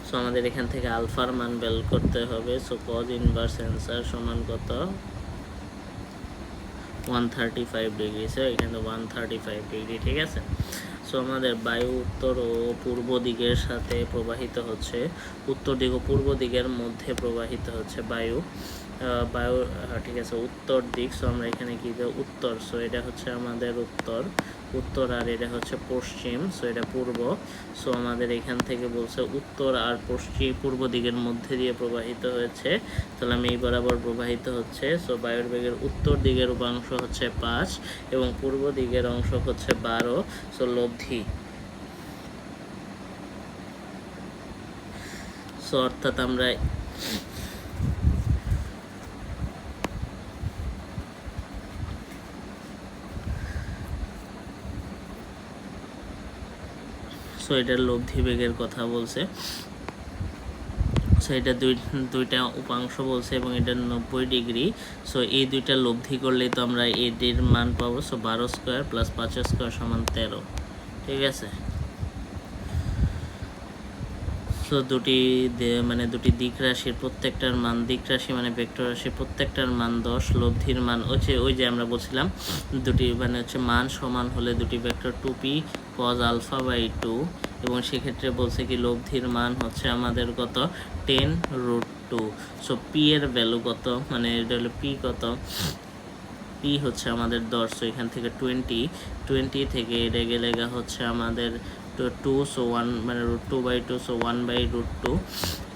সো আমাদের এখান থেকে আলফার মান বের করতে হবে। সো cos ইনভার্স অ্যান্সার সমান কত 135 ডিগ্রি, সো এখানে 135 ডিগ্রি, ঠিক আছে। সো আমাদের বায়ু উত্তর ও পূর্ব দিকের সাথে প্রবাহিত হচ্ছে, উত্তর দিক ও পূর্ব দিকের মধ্যে প্রবাহিত হচ্ছে বায়ু, ঠিক আছে উত্তর দিক। সো আমরা এখানে কি দেব উত্তর, সো এটা হচ্ছে আমাদের উত্তর, আর এটা হচ্ছে পশ্চিম, সো এটা পূর্ব। সো আমাদের এখান থেকে বলছে উত্তর আর পূর্ব দিকের মধ্যে দিয়ে প্রবাহিত হয়েছে, তাহলে আমি এই বরাবর প্রবাহিত হচ্ছে। সো বায়ুর বেগের উত্তর দিকের উপাংশ হচ্ছে 5 এবং পূর্ব দিকের অংশ হচ্ছে 12। সো লব্ধি, সো অর্থাৎ আমরা সো এটার লব্ধি বেগের কথা বলছে। সো এটা দুইটা উপাংশ বলছে এবং এটা 90 ডিগ্রি। সো এই দুইটা লব্ধি করলেই তো আমরা এর মান পাবো। সো 12 স্কোয়ার প্লাস 5 স্কোয়ার সমান 13। ঠিক আছে, সো দুটি দিক রাশির প্রত্যেকটার মান, দিক রাশি মানে ভেক্টর রাশি, প্রত্যেকটার মান 10, লব্ধির মান হচ্ছে ওই যে আমরা বলছিলাম দুটি মান সমান হলে দুটি vector 2p cos alpha by 2, এবং সেক্ষেত্রে বলছে কি লব্ধির মান হচ্ছে আমাদের কত 10√2। সো পি এর ভ্যালু কত, মানে এটা হলো পি কত, পি হচ্ছে আমাদের 10। সো এখান থেকে 20 থেকে এটা গেলে হচ্ছে আমাদের 2, সো 1 মানে √2/2, so 1/√2।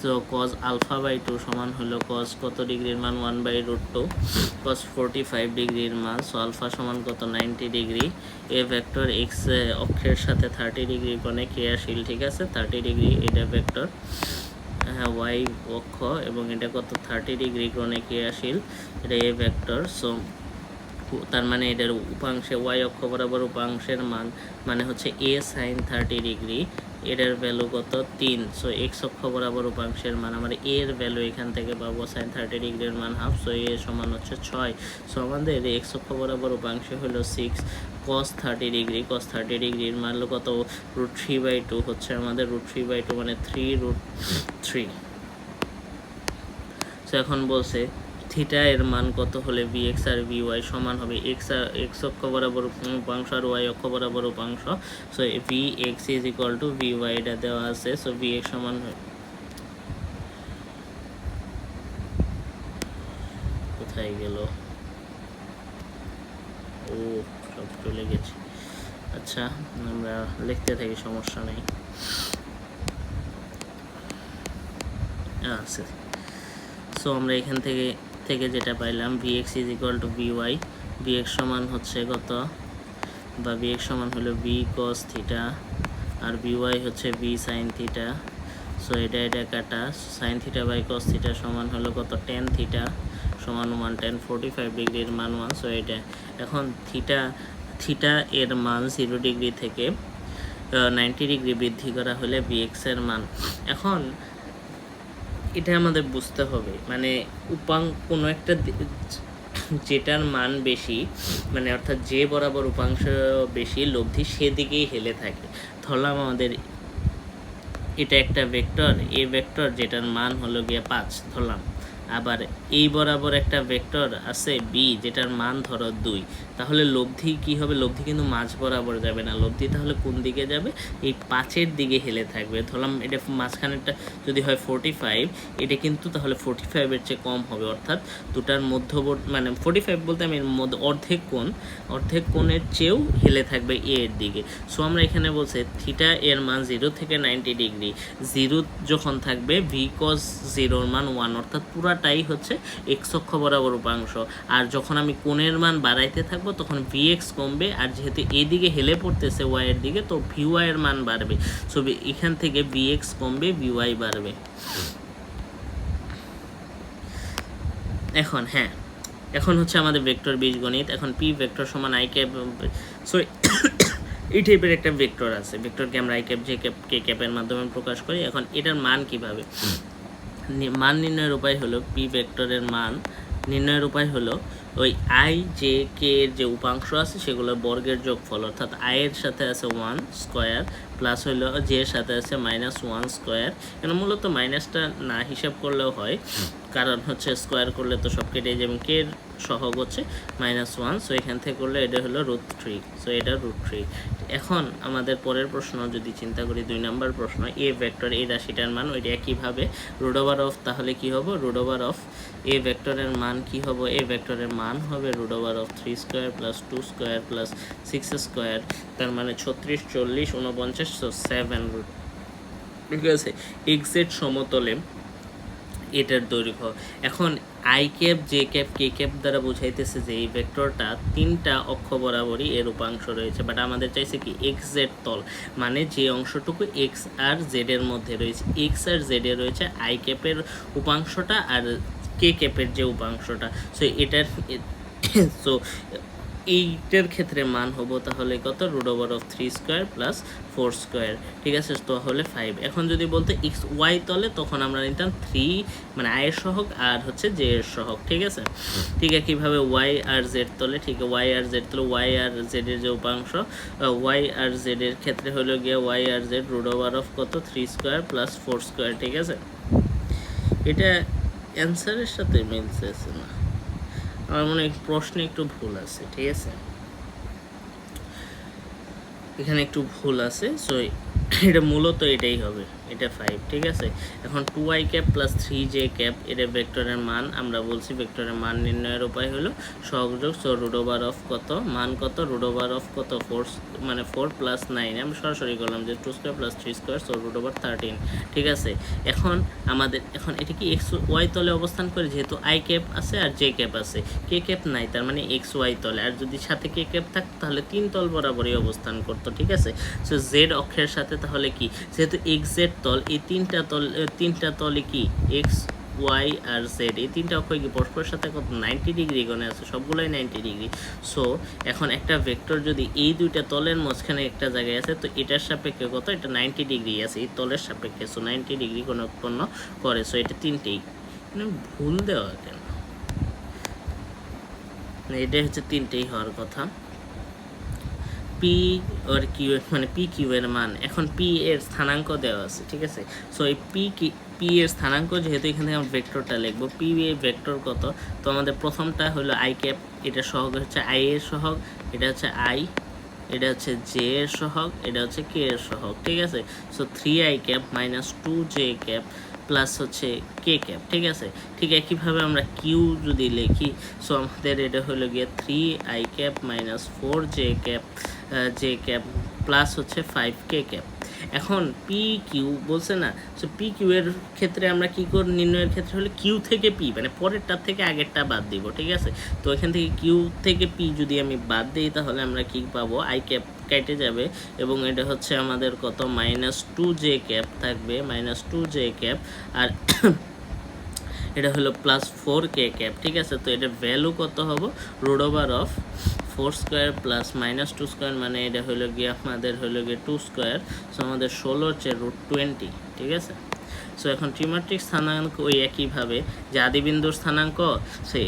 So cos alpha by 2 সমান হলো cos কত ডিগ্রির মান 1/√2, cos 45 ডিগ্রির মান। সো আলফা সমান কত 90 ডিগ্রি। এ ভেক্টর এক্স অক্ষের সাথে 30 ডিগ্রি কোণে ক্রিয়াশীল। ঠিক আছে, 30 ডিগ্রি এটা ভেক্টর, হ্যাঁ ওয়াই অক্ষ, এবং এটা কত 30 ডিগ্রি কোণে ক্রিয়াশীল, এটা এ ভেক্টর। সো তার মানে এটার উপাংশে ওয়াই অক্ষ বরাবর উপাংশের মান মানে হচ্ছে এ সাইন 30 ডিগ্রি, এটার ভ্যালু কত 3। সো এক্স অক্ষ বরাবর উপাংশের মান আমার এর ভ্যালু এখান থেকে পাবো সাইন 30 ডিগ্রির মান হাফ। সো এ সমান হচ্ছে 6। সো আমাদের এক্স অক্ষ বরাবর উপাংশে হলো 6 cos 30 ডিগ্রি, cos 30 ডিগ্রির মান হলো কত √3/2 হচ্ছে আমাদের √3/2 মানে 3√3। সো এখন বলছে থিটা এর মান কত হলে vx আর vy সমান হবে এক্স অক্ষ বরাবর উপাংশ আর ওয়াই অক্ষ বরাবর উপাংশ। So vx is equal two vy এটা দেওয়া আছে। সো vx সমান কোথায় গেল, ও সব চলে গেছে। আচ্ছা আমরা লিখতে থাকি, সমস্যা নেই। আচ্ছা, সো আমরা এখান থেকে যেটা পাইলাম vx is equal two vy, vx সমান হচ্ছে কত, বা vx সমান হলো v cos থিটা আর vy হচ্ছে v sin থিটা। সো এটা কাটা, sin theta by cos theta সমান হলো কত tan থিটা সমান 1 tan 45 ডিগ্রির মান 1। সো এটা এখন থিটা এর মান 0 ডিগ্রি থেকে 90 ডিগ্রি বৃদ্ধি করা হলে vx এর মান। এখন এটা আমাদের বুঝতে হবে, মানে কোনো একটা যেটার মান বেশি, মানে অর্থাৎ যে বরাবর উপাংশ বেশি লব্ধি সেদিকেই হেলে থাকে। ধরলাম আমাদের এটা একটা ভেক্টর এ ভেক্টর যেটার মান হলো গিয়ে 5 ধরলাম, আবার এই বরাবর একটা ভেক্টর আছে বি যেটার মান ধরো 2, তাহলে লব্ধি কি হবে, লব্ধি কিন্তু মাঝ বরাবর যাবে না, লব্ধি তাহলে কোন দিকে যাবে, এই 5-এর দিকে হেলে থাকবে। ধরলাম এটা মাঝখানেরটা যদি হয় 45, এটা কিন্তু তাহলে 45-এর চেয়ে কম হবে, অর্থাৎ দুটার মধ্যবর্তী মানে 45 বলতে আমি অর্ধেক কোণের চেয়েও হেলে থাকবে এ এর দিকে। সো আমরা এখানে বলছে থিটা এর মান 0 থেকে 90 ডিগ্রি, 0 যখন থাকবে v cos 0 মান 1, অর্থাৎ পুরাটাই হচ্ছে এক্স অক্ষ বরাবর উপাংশ। আর যখন আমি কোণের মান বাড়াইতে থাকবো তখন vx কমবে, আর যেহেতু এদিকে হেলে পড়তেছে y এর দিকে তো vy এর মান বাড়বে। সো এখান থেকে vx কমবে, vy বাড়বে। এখন হচ্ছে আমাদের ভেক্টর বীজগণিত। এখন p ভেক্টর সমান i ক্যাপ, সরি এই টাইপের একটা ভেক্টর আছে, ভেক্টরকে আমরা i cap j cap k ক্যাপের মাধ্যমে প্রকাশ করি। এখন এটার মান কিভাবে, মান নির্ণয়ের উপায় হলো পি ভেক্টরের মান নির্ণয়ের উপায় হলো ওই আই জে কে এর যে উপাংশ আছে সেগুলোর বর্গের যোগফল, অর্থাৎ আই এর সাথে আছে 1 স্কোয়ার প্লাস হলো জে এর সাথে আছে -1 স্কোয়ার। এখানে মূলত মাইনাসটা না হিসাব করলেও হয়, কারণ হচ্ছে স্কোয়ার করলে তো সব কেটে যাবে, কে এর সহগ হচ্ছে -1। সো এখান থেকে করলে এটা হলো √3। সো এটা √3। এখন আমাদের পরের প্রশ্ন যদি চিন্তা করি, 2 নম্বর প্রশ্ন, এ ভেক্টর এই রাশিটার মান ওইটা একইভাবে √ অফ, তাহলে কি হবে √ অফ এ ভেক্টরের মান কি হবে, এ ভেক্টরের মান হবে √ of 3 square plus 2 square plus 6 square, তার মানে 36 40 49, সো 7 ঠিক আছে। এক্সেট সমতলে এটার দৈর্ঘ্য। এখন I cap J cap K cap দ্বারা বোঝাইতেছে যে এই ভেক্টরটা 3টা অক্ষ বরাবরই এর উপাংশ রয়েছে, বাট আমাদের চাইছে কি এক্স জেড তল, মানে যে অংশটুকু এক্স আর জেড এর মধ্যে রয়েছে, এক্স আর জেড এ রয়েছে আই ক্যাপের উপাংশটা আর কে ক্যাপের যে উপাংশটা। সো এটার এইটার ক্ষেত্রে মান হবো তাহলে কত, root over of 3 square plus 4 square, ঠিক আছে, তাহলে 5। এখন যদি বলতে এক্স ওয়াই তলে, তখন আমরা নিতাম 3 মানে আই এর সহগ আর হচ্ছে জে এর সহগ, ঠিক আছে। ঠিক আছে, কীভাবে ওয়াই আর জেড তলে, ঠিক আছে, ওয়াই আর জেড তলে ওয়াই আর জেড এর যে উপাংশ, ওয়াই আর জেড এর ক্ষেত্রে হলো গিয়ে ওয়াই আর জেড রুট ওভার অফ কত 3 স্কোয়ার প্লাস 4 স্কোয়ার, ঠিক আছে। এটা অ্যান্সারের সাথে মিলতেছে না, আমার মনে হয় প্রশ্নে একটু ভুল আছে, ঠিক আছে, এখানে একটু ভুল আছে। সো এটা মূলত এটাই হবে, এটা 5, ঠিক আছে। এখন 2i cap plus 3j cap এটা ভেক্টরের মান, আমরা বলছি ভেক্টরের মান নির্ণয়ের উপায় হলো সহযোগ। সো রুট ওভার অফ কত, মান কত, রুট ওভার অফ কত 4 মানে 4 প্লাস 9, আমি সরাসরি করলাম যে 2 square plus 3 square, so root over 13, ঠিক আছে। এখন আমাদের এখন এটা কি এক্স ওয়াই তলে অবস্থান করে, যেহেতু আই ক্যাপ আছে আর জে ক্যাপ আছে, কে ক্যাপ নাই, তার মানে এক্স ওয়াই তলে, আর যদি সাথে কে ক্যাপ থাকতো তাহলে 3 তল বরাবরই অবস্থান করতো, ঠিক আছে। সো জেড অক্ষের সাথে তাহলে কি, যেহেতু এক্স জেড তল, এই তিনটা তলে কি এক্স ওয়াই আর জেড, এই তিনটা অক্ষ কি পরস্পরের সাথে কত 90 ডিগ্রি কোণে আছে, সবগুলোই 90 ডিগ্রি। সো এখন একটা ভেক্টর যদি এই দুইটা তলের মাঝখানে একটা জায়গায় আছে, তো এটার সাপেক্ষে কত, এটা 90 ডিগ্রি আছে এই তলের সাপেক্ষে, সো 90 ডিগ্রি কোণ উৎপন্ন করে। সো এটা তিনটেই, ভুল দেওয়া কেন, এটা হচ্ছে তিনটেই হওয়ার কথা। পি আর কিউ মানে পি কিউ এর মান, এখন পি এর স্থানাঙ্ক দেওয়া আছে, ঠিক আছে। সো এই পি এর স্থানাঙ্ক, যেহেতু এখানে আমরা ভেক্টরটা লিখবো, পি এর ভেক্টর কত, তো আমাদের প্রথমটা হলো আই ক্যাপ, এটা সহগ হচ্ছে আই এর সহগ, এটা হচ্ছে আই, এটা হচ্ছে জে এর সহগ, এটা হচ্ছে কে এর সহগ, ঠিক আছে। So 3i cap minus 2j cap plus হচ্ছে কে ক্যাপ, ঠিক আছে। ঠিক একইভাবে আমরা কিউ যদি লিখি, সো আমাদের এটা হলো গিয়ে 3i cap minus 4j cap J cap plus হচ্ছে 5k ক্যাপ। এখন পি কিউ বলছে না, সো পি কিউ এর ক্ষেত্রে আমরা কী করি, নির্ণয়ের ক্ষেত্রে হলে কিউ থেকে পি মানে পরেরটার থেকে আগেরটা বাদ দিব, ঠিক আছে। তো এখান থেকে কিউ থেকে পি যদি আমি বাদ দিই তাহলে আমরা কি পাবো, আই ক্যাপ কেটে যাবে এবং এটা হচ্ছে আমাদের কত মাইনাস 2j ক্যাপ থাকবে, মাইনাস 2j ক্যাপ, আর এটা হলো প্লাস 4k ক্যাপ, ঠিক আছে। তো এটার ভ্যালু কত হবে, root over of 4 square plus minus 2 square, মানে এটা হলো গিয়ে আপনাদের হলো গিয়ে 2 স্কোয়ার, সো আমাদের 16 হচ্ছে রুট 20, ঠিক আছে। সো এখন ত্রিমাত্রিক স্থানাঙ্ক ওই একইভাবে যে আদিবিন্দুর স্থানাঙ্ক, সে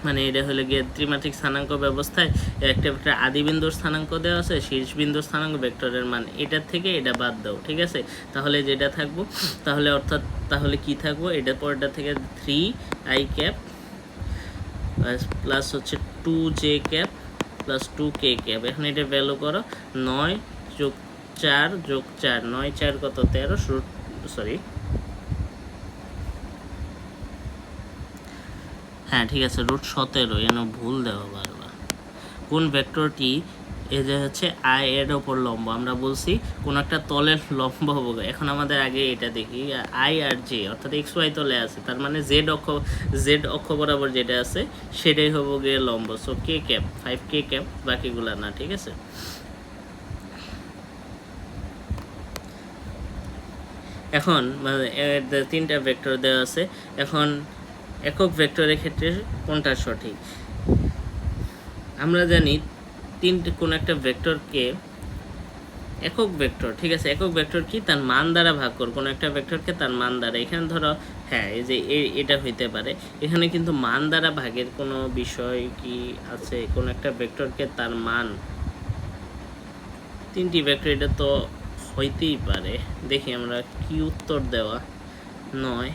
মানে এটা হলো গিয়ে ত্রিমাত্রিক স্থানাঙ্ক ব্যবস্থায় একটা ভেক্টর আদিবিন্দুর স্থানাঙ্ক দেওয়া আছে, শীর্ষবিন্দুর স্থানাঙ্ক ভেক্টরের মান, এটার থেকে এটা বাদ দাও, ঠিক আছে। তাহলে যেটা থাকবো, তাহলে অর্থাৎ তাহলে কি থাকবো, এটা পরেরটা থেকে 3i ক্যাপ প্লাস হচ্ছে 2j cap plus 2k cap. এখন এটা ভ্যালু করো, 9 যোগ 4 যোগ 4, 9 4 কত 13, সরি হ্যাঁ ঠিক আছে, রুট 17, এন ভুল দেওয়া বারবার। কোন ভেক্টরটি এই যে হচ্ছে আই এর ওপর লম্ব, আমরা বলছি কোন একটা তলের লম্ব হবে। এখন আমাদের আগে এটা দেখি, আই আর জে অর্থাৎ এক্স ওয়াই তলে আছে, তার মানে জেড অক্ষ বরাবর যেটা আছে সেটাই হবে গিয়ে লম্ব। সো কে ক্যাপ 5k ক্যাপ, বাকিগুলা না, ঠিক আছে। এখন মানে তিনটা ভেক্টর দেওয়া আছে, এখন একক ভেক্টরের ক্ষেত্রে কোনটা সঠিক, আমরা জানি কোন একটা ভেক্টরকে একক ভেক্টর, ঠিক আছে, একক ভেক্টর কি তার মান দ্বারা ভাগ কর, কোন একটা ভেক্টরকে তার মান দ্বারা, এখানে ধরো হ্যাঁ এই যে এটা হইতে পারে, এখানে কিন্তু মান দ্বারা ভাগের কোনো বিষয় কি আছে, কোন একটা ভেক্টরকে তার মান, তিনটি ভেক্টর, এটা তো হইতেই পারে। দেখি আমরা কি উত্তর দেওয়া, 9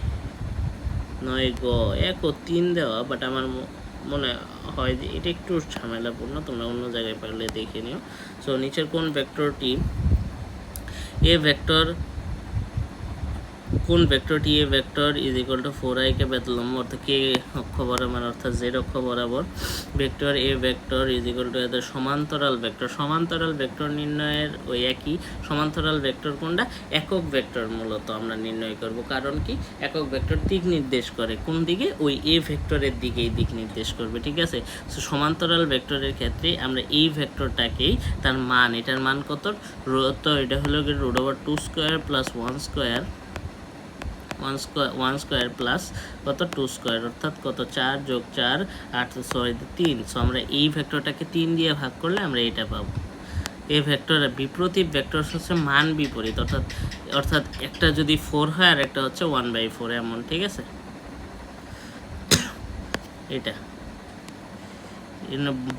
গ 1 ও 3 দেওয়া, বাট আমার মনে হয় যে এটা একটু ঝামেলাপূর্ণ, তোমরা অন্য জায়গায় পারলে দেখে নিও। সো নিচের কোন ভেক্টরটি এ ভেক্টর, কোন ভেক্টরটি এ vector is equal two 4i কে লম্ব, অর্থাৎ কে অক্ষ বরাবর অর্থাৎ জেড অক্ষ বরাবর vector A vector is equal two এদের সমান্তরাল ভেক্টর। সমান্তরাল ভেক্টর নির্ণয়ের ওই একই, সমান্তরাল ভেক্টর কোনটা, একক ভেক্টর মূলত আমরা নির্ণয় করব, কারণ কি একক ভেক্টর দিক নির্দেশ করে কোন দিকে, ওই এ ভেক্টরের দিকেই দিক নির্দেশ করবে, ঠিক আছে। সো সমান্তরাল ভেক্টরের ক্ষেত্রে আমরা এই ভেক্টরটাকেই তার মান, এটার মান কত, তো এটা হলো root over 2 square plus 1 square one square plus কত 2 স্কোয়ার, অর্থাৎ কত 4 যোগ 4 8 3। সো আমরা এই ভেক্টরটাকে 3 দিয়ে ভাগ করলে আমরা এটা পাবো। এই ভেক্টর বিপরীত ভেক্টর হচ্ছে মান বিপরীত, অর্থাৎ একটা যদি 4 হয় আর একটা হচ্ছে 1/4 এমন, ঠিক আছে। এটা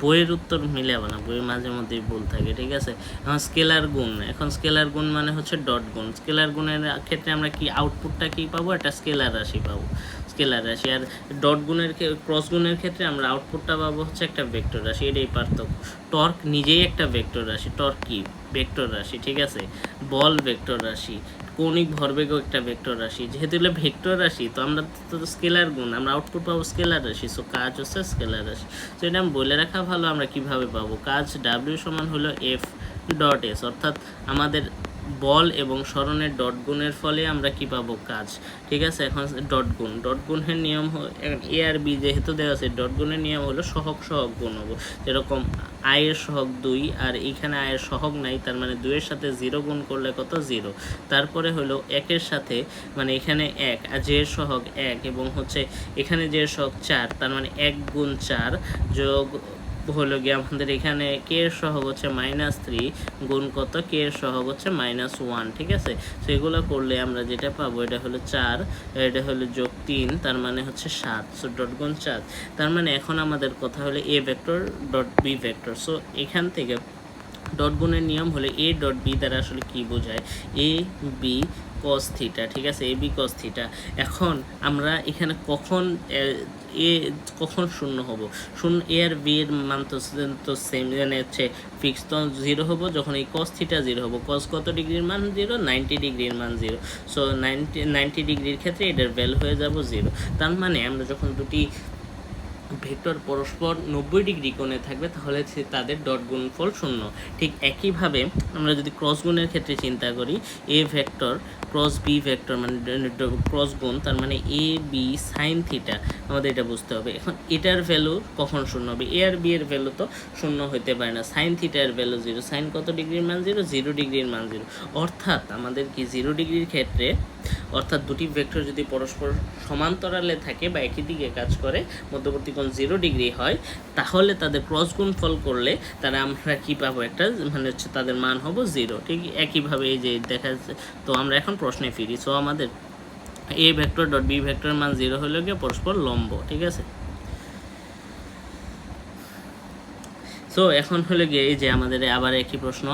বইয়ের উত্তর মিলাবো না, বইয়ের মাঝে মধ্যেই ভুল থাকে, ঠিক আছে। এখন স্কেলার গুণ মানে হচ্ছে ডট গুণ। স্কেলার গুণের ক্ষেত্রে আমরা কি আউটপুটটা কি পাবো, একটা স্কেলার রাশি পাবো, স্কেলার রাশি। আর ডট গুণের ক্রস গুণের ক্ষেত্রে আমরা আউটপুটটা পাবো হচ্ছে একটা ভেক্টর রাশি, এটাই পার্থক্য। টর্ক নিজেই একটা ভেক্টর রাশি, টর্ক কি ভেক্টর রাশি, ঠিক আছে। বল ভেক্টর রাশি, কৌণিক ভরবেগও একটা ভেক্টর রাশি। যেহেতু এগুলো ভেক্টর রাশি, তো আমরা তো স্কেলার গুণ, আমরা আউটপুট পাবো স্কেলার রাশি। সো কাজ হচ্ছে স্কেলার রাশি। তো এটা আমি বলে রাখা ভালো, আমরা কিভাবে পাবো কাজ। ডাব্লিউ সমান হলো এফ ডট এস, অর্থাৎ আমাদের বল এবং সরণের ডট গুণের ফলে আমরা কি পাবো কাজ, ঠিক আছে। এখন ডট গুণের নিয়ম এ আর বি যেহেতু দেওয়া আছে, ডট গুণের নিয়ম হলো সহগ গুণ হবো। যেরকম আয়ের সহগ 2 আর এইখানে আয়ের সহগ নাই, তার মানে 2 এর সাথে 0 গুণ করলে কত 0। তারপরে হলো 1 এর সাথে, মানে এখানে 1 আর যে সহগ 1 এবং হচ্ছে এখানে যে সহগ 4, তার মানে 1 গুণ 4 যোগ হলো গিয়ে আমাদের এখানে কে এর সহগ হচ্ছে -3 গুণ কত কে এর সহগ হচ্ছে -1, ঠিক আছে। তো এগুলো করলে আমরা যেটা পাবো এটা হলো 4, এটা হলো যোগ 3, তার মানে হচ্ছে 7। সো ডট গুণ 4, তার মানে এখন আমাদের কথা হলো A vector dot B vector. So এখান থেকে ডট গুণের নিয়ম হলে এ ডট বি দ্বারা আসলে কি বোঝায়, এ বি কস থিটা, ঠিক আছে, এ বি কস থিটা। এখন আমরা এখানে কখন শূন্য হব, শূন্য এ আর বি এর মান তো সেম, মানে হচ্ছে ফিক্স, তো 0 হবো যখন এই কস থিটা 0 হবো। কস কত ডিগ্রির মান 0, 90 ডিগ্রির মান 0। সো 90 ডিগ্রির ক্ষেত্রে এটার ভ্যালু হয়ে যাব 0। তার মানে আমরা যখন দুটি ভেক্টর পরস্পর 90 ডিগ্রি কোণে থাকবে তাহলে তাদের ডট গুণফল 0। ঠিক একইভাবে আমরা যদি ক্রস গুণের ক্ষেত্রে চিন্তা করি, A vector cross B vector মানে ক্রস গুণ, তার মানে এ বি সাইন থিটা, আমাদের এটা বুঝতে হবে। এখন এটার ভ্যালু কখন 0 হবে, এ আর বি এর ভ্যালু তো 0 হতে পারে না। সাইন থিটার ভ্যালু 0, সাইন কত ডিগ্রির মান 0, 0 ডিগ্রির মান 0। অর্থাৎ আমাদের কি 0 ডিগ্রির ক্ষেত্রে, অর্থাৎ দুটি ভেক্টর যদি পরস্পর সমান্তরালে থাকে বা একই দিকে কাজ করে, মধ্যবর্তী কোণ 0 ডিগ্রি হয়, তাহলে তাদের ক্রস গুণফল করলে তারা আমরা কি পাবো, একটা মানে হচ্ছে তাদের মান হবো 0। ঠিক একইভাবে এই যে দেখা যাচ্ছে। তো আমরা এখন প্রশ্নে ফিরি। সো আমাদের এ ভেক্টর ডট বি ভেক্টরের মান 0 হলে গিয়ে পরস্পর লম্ব, ঠিক আছে। সো এখন হলে গিয়ে এই যে আমাদের আবার একই প্রশ্ন,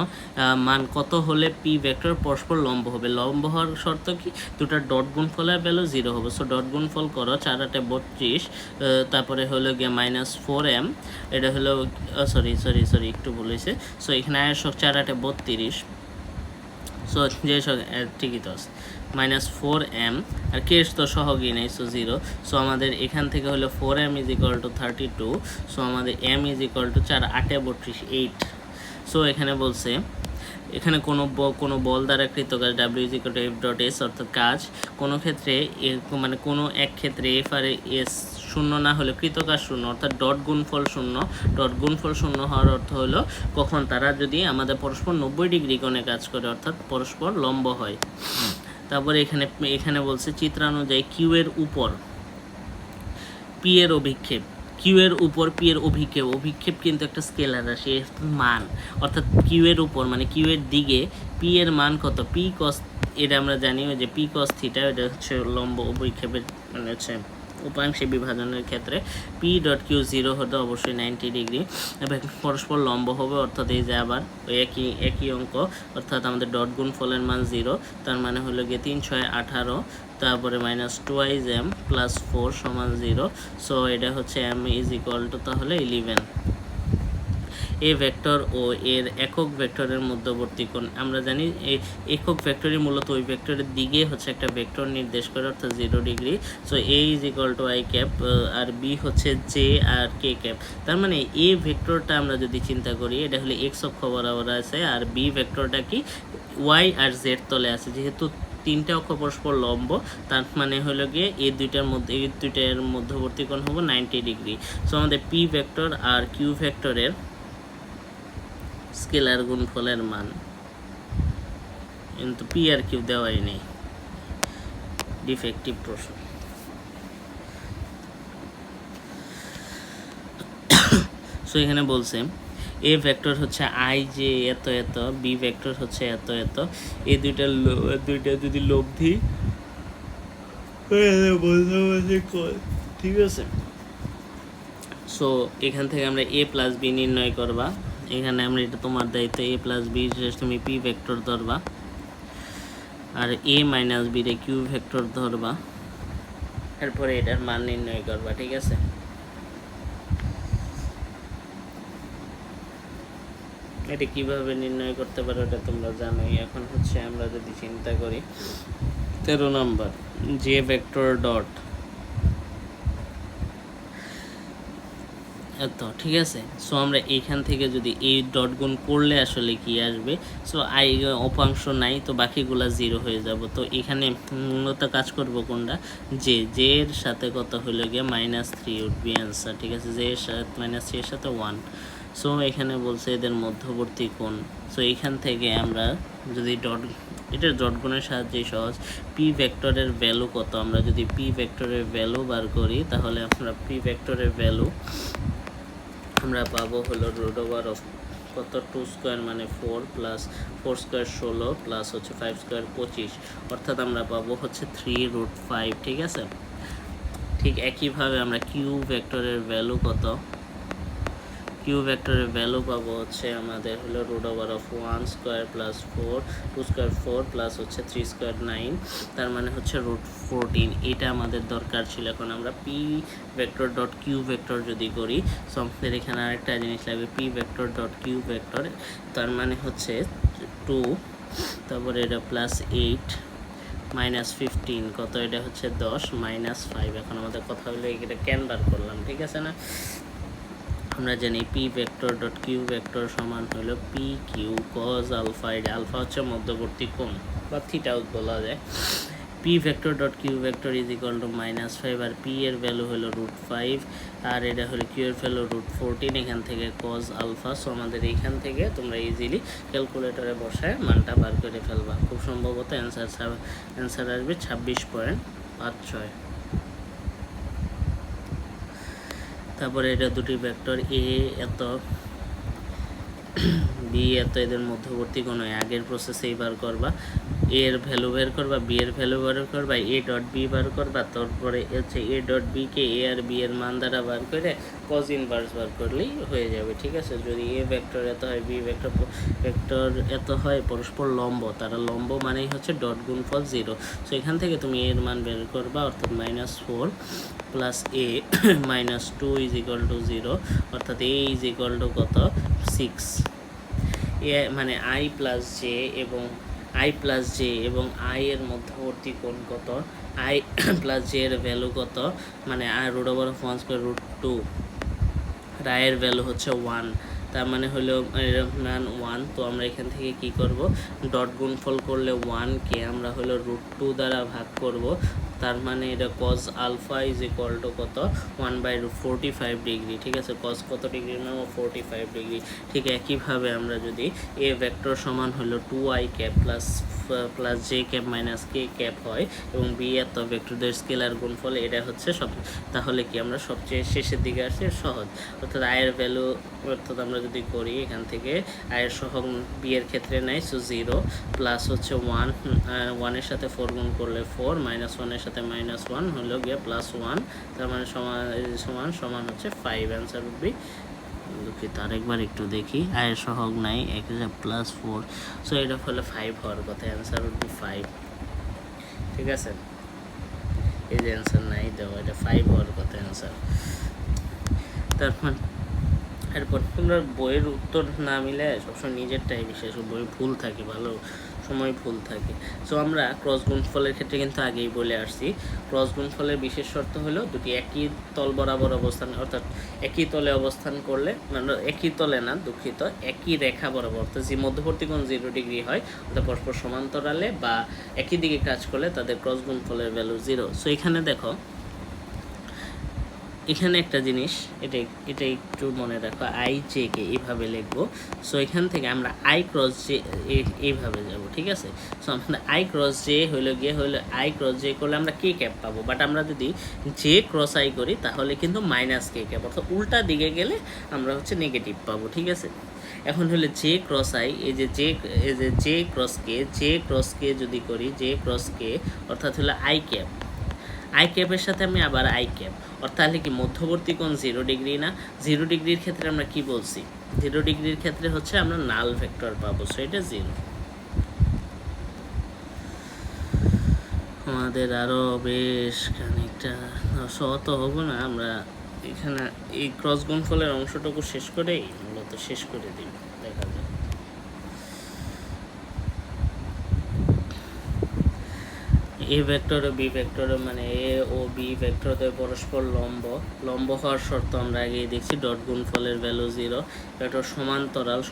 মান কত হলে পি ভেক্টর পরস্পর লম্ব হবে। লম্ব হওয়ার শর্ত কি, দুটার ডট গুণফলের ভ্যালু 0 হবে। সো ডট গুণফল করো 4 8 32, তারপরে হলো গিয়ে -4m, এটা হলো সরি একটু বলেছে। সো এখানে আয়ের শক 4 8 32, সো যে ঠিকই তো আছে -4m, আর কেস তো সহগই নেই, সো 0। সো আমাদের এখান থেকে হলো 4m = 32। সো আমাদের m = 4 8 32 8। সো এখানে বলছে এখানে কোনো বল দ্বারা কৃত কাজ W = F ডট S, অর্থাৎ কাজ কোনো ক্ষেত্রে মানে কোনো এক ক্ষেত্রে F আর S শূন্য না হলে কৃত কাজ শূন্য, অর্থাৎ ডট গুণফল শূন্য। ডট গুণফল শূন্য হওয়ার অর্থ হলো কখন তারা যদি আমাদের পরস্পর 90 ডিগ্রি কোণে কাজ করে, অর্থাৎ পরস্পর লম্ব হয়। তারপরে এখানে বলছে চিত্রানুযায়ী কিউ এর উপর পি এর অভিক্ষেপ, কিউ এর উপর পি এর অভিক্ষেপ কিন্তু একটা স্কেলার রাশি, এর মান, অর্থাৎ কিউ এর উপর মানে কিউ এর দিকে পি এর মান কত, পি কস, এটা আমরা জানি যে পি কস থিটা, এটা হচ্ছে লম্ব অভিক্ষেপের মানে হচ্ছে উপাংশে বিভাজনের ক্ষেত্রে পি ডট কিউ 0 হতে অবশ্যই 90 ডিগ্রি এবং পরস্পর লম্ব হবে, অর্থাৎ এই যে আবার ওই একই অঙ্ক, অর্থাৎ আমাদের ডট গুণফলের মান 0, তার মানে হলো গিয়ে 3 6 18, তারপরে -2m + 4 = 0। সো এটা হচ্ছে m = তাহলে 11। এ ভেক্টর ও এর একক ভেক্টরের মধ্যবর্তী কোণ, আমরা জানি এই একক ভেক্টরই মূলত ওই ভেক্টরের দিকে হচ্ছে একটা ভেক্টর নির্দেশ করে, অর্থাৎ 0 degree. So a = i cap আর b হচ্ছে j আর k ক্যাপ। তার মানে এ ভেক্টরটা আমরা যদি চিন্তা করি, এটা হলে x অক্ষ বরাবর আছে, আর b ভেক্টরটা কি y আর z তলে আছে। যেহেতু তিনটে অক্ষ পরস্পর লম্ব, তার মানে হলো গিয়ে এই দুইটার মধ্যবর্তী কোণ হবে 90 ডিগ্রি। সো আমাদের পি ভেক্টর আর কিউ ভেক্টরের স্কেলার গুণফলের মান, কিন্তু পি আর কিউ দেওয়াই নেই। ডিফেক্টিভ প্রশ্ন। সো এখানে বলছে এ ভেক্টর হচ্ছে আই যে এত এত, বি ভেক্টর হচ্ছে এত এত, এই দুইটা যদি লব্ধি, ঠিক আছে। সো এখান থেকে আমরা এ প্লাস বি নির্ণয় করবা। এখানে আমরা এটা তোমার দায়িত্ব, এ প্লাস বি তুমি পি ভেক্টর ধরবা, আর এ মাইনাস বি রে কিউ ভেক্টর ধরবা, এরপরে এটার মান নির্ণয় করবা, ঠিক আছে। এটা কিভাবে নির্ণয় করতে পারো এটা তোমরা জানোই। এখন হচ্ছে আমরা যদি চিন্তা করি 13 নম্বর, জে ভেক্টর ডট এত, ঠিক আছে। সো আমরা এইখান থেকে যদি এই ডট গুণ করলে আসলে কি আসবে, সো আই অপাংশ নাই, তো বাকিগুলা 0 হয়ে যাব। তো এখানে মূলত কাজ করব কোনটা, জে এর সাথে কত হলো গিয়ে -3 উড বি অ্যান্সার, ঠিক আছে। জে এর সাথে -3 এর সাথে 1। সো এখানে বলছে এদের মধ্যবর্তী কোণ। সো এইখান থেকে আমরা যদি এটার ডট গুণের সাহায্যে সহজ, পি ভেক্টরের ভ্যালু কত, আমরা যদি পি ভেক্টরের ভ্যালু বার করি তাহলে আমরা পি ভেক্টরের ভ্যালু আমরা পাবো হলো রুট ওভার অফ কত, 2 স্কোয়ার মানে 4 প্লাস 4 স্কোয়ার 16 প্লাস হচ্ছে 5 স্কোয়ার 25, অর্থাৎ আমরা পাবো হচ্ছে 3√5, ঠিক আছে। ঠিক একইভাবে আমরা কিউ ভেক্টরের ভ্যালু কত, কিউ ভেক্টরের ভ্যালু পাবো হচ্ছে আমাদের হলো root over of 1 square plus 4, 2 square 4 plus হচ্ছে 3 স্কোয়ার 9, তার মানে হচ্ছে √14। এটা আমাদের দরকার ছিল। এখন আমরা P vector dot Q vector যদি করি, সো আমাদের এখানে আরেকটা জিনিস লাগবে, P vector dot Q vector, তার মানে হচ্ছে 2, তারপরে এটা প্লাস 8 -15 কত, এটা হচ্ছে 10 -5। এখন আমাদের কথা হলো এটা কেন বার করলাম, ঠিক আছে না। আমরা জানি P vector dot Q vector সমান হলো পি কিউ কজ আলফা, এটা আলফা হচ্ছে মধ্যবর্তী কোণ বা থিটাও বলা যায়। P vector dot Q vector is equal to -5, আর পি এর ভ্যালু হলো √5, আর এটা হলো কিউ এর ভ্যালু √14, এখান থেকে কজ আলফা। সো আমাদের এইখান থেকে তোমরা ইজিলি ক্যালকুলেটরে বসায় মানটা বার করে ফেলবা, খুব সম্ভবত অ্যান্সার আসবে 26.56। তারপরে এটা দুটি ভেক্টর এ এত বি এত, এদের মধ্যবর্তী কোণ আগের প্রসেসেই বার করবা, এর ভ্যালু বের করবা, বি এর ভ্যালু বার করবা, এ ডট বি বার করবা, তারপরে হচ্ছে এ ডট বি কে এ আর বি এর মান দ্বারা বার করে কজ ইনভার্স বার করলেই হয়ে যাবে, ঠিক আছে। যদি এ ভেক্টর এত হয়, বি ভেক্টর এত হয়, পরস্পর লম্ব, তারা লম্ব মানেই হচ্ছে ডট গুণফল 0। সো এখান থেকে তুমি এর মান বের করবা, অর্থাৎ -4 plus A -2 is equal to 0, অর্থাৎ এ ইজ ইকুয়াল টু কত, 6। এ মানে আই প্লাস জে এবং আই এর মধ্যবর্তী কোণ কত, আই প্লাস জে এর ভ্যালু কত, মানে আই √1 স্কোয়ার √2, আর আই এর ভ্যালু হচ্ছে 1, তার মানে হলো মান 1। তো আমরা এখান থেকে কি করব, ডট গুণফল করলে 1 কে আমরা হলো √2 দ্বারা ভাগ করব, তার মানে এটা cos alpha is equal to কত, 1/45 ডিগ্রি, ঠিক আছে। cos কত ডিগ্রি নাম, 45 ডিগ্রি। ঠিক একইভাবে আমরা যদি এ ভেক্টর সমান হলো 2i cap plus J cap minus K cap হয় এবং বি এত ভেক্টরদের স্কেলার গুণফল, এটা হচ্ছে সব, তাহলে কি আমরা সবচেয়ে শেষের দিকে আসে সহজ, অর্থাৎ আয়ের ভ্যালু, অর্থাৎ আমরা যদি করি এখান থেকে আয়ের সহগ বি এর ক্ষেত্রে নাই, সো 0 প্লাস হচ্ছে 1 এর সাথে 4 গুণ করলে 4 -1 এর সাথে -1 হলো গিয়ে +1, তার মানে সমান হচ্ছে 5। অ্যান্সার উড বি, দুঃখিত আরেকবার একটু দেখি, আয়ের সহগ নাই, এক +4, সো এটা হলো 5 হওয়ার কথা, অ্যান্সার উড বি 5, ঠিক আছে। এই যে অ্যান্সার নাই দেওয়া, এটা 5 হওয়ার কথা অ্যান্সার। তারপর এরপর তোমরা বইয়ের উত্তর না মিলে সবসময় নিজেরটাই বিশেষ, বই ভুল থাকে, ভালো সময় ভুল থাকে। সো আমরা ক্রস গুণফলের ক্ষেত্রে কিন্তু আগেই বলে আসছি, ক্রস গুণফলের বিশেষ শর্ত হলো দুটি একই তল বরাবর অবস্থান, অর্থাৎ একই তলে অবস্থান করলে, মানে একই তলে না, দুঃখিত, একই রেখা বরাবর, অর্থাৎ যে মধ্যবর্তী কোণ 0 ডিগ্রি হয়, অর্থাৎ পরস্পর সমান্তরালে বা একই দিকে কাজ করলে তাদের ক্রস গুণফলের ভ্যালু 0। সো এখানে দেখো এখানে একটা জিনিস, এটা এটা একটু মনে রাখো, আই জে কে এইভাবে লিখবো। সো এখান থেকে আমরা আই ক্রস জে এইভাবে যাব, ঠিক আছে। সো আমাদের আই ক্রস জে হইলো আই ক্রস জে করলে আমরা কে ক্যাপ পাবো, বাট আমরা যদি জে ক্রস আই করি তাহলে কিন্তু মাইনাস কে ক্যাপ, অর্থাৎ উল্টা দিকে গেলে আমরা হচ্ছে নেগেটিভ পাবো, ঠিক আছে। এখন হলো জে ক্রস আই, এই যে জে ক্রস কে যদি করি, জে ক্রস কে অর্থাৎ হলো আই ক্যাপ, আই ক্যাপের সাথে আমি আবার আই ক্যাপ, অর্থাৎ কি মধ্যবর্তী কোণ 0 ডিগ্রি না। 0 ডিগ্রির ক্ষেত্রে আমরা কি বলছি, 0 ডিগ্রির ক্ষেত্রে হচ্ছে আমরা নাল ভেক্টর পাবো, সো এটা 0। আমাদের আরও বেশ খানিকটা শত হবো না, আমরা এখানে এই ক্রস গুণফলের অংশটুকু শেষ করেই মূলত শেষ করে দিই, দেখা যায়। এ ভেক্টর ও বি ভেক্টর, মানে এ ও বি ভেক্টর পরস্পর লম্ব হওয়ার শর্ত আমরা আগেই দেখছি, ডট গুণফলের ভ্যালু 0। ভেক্টর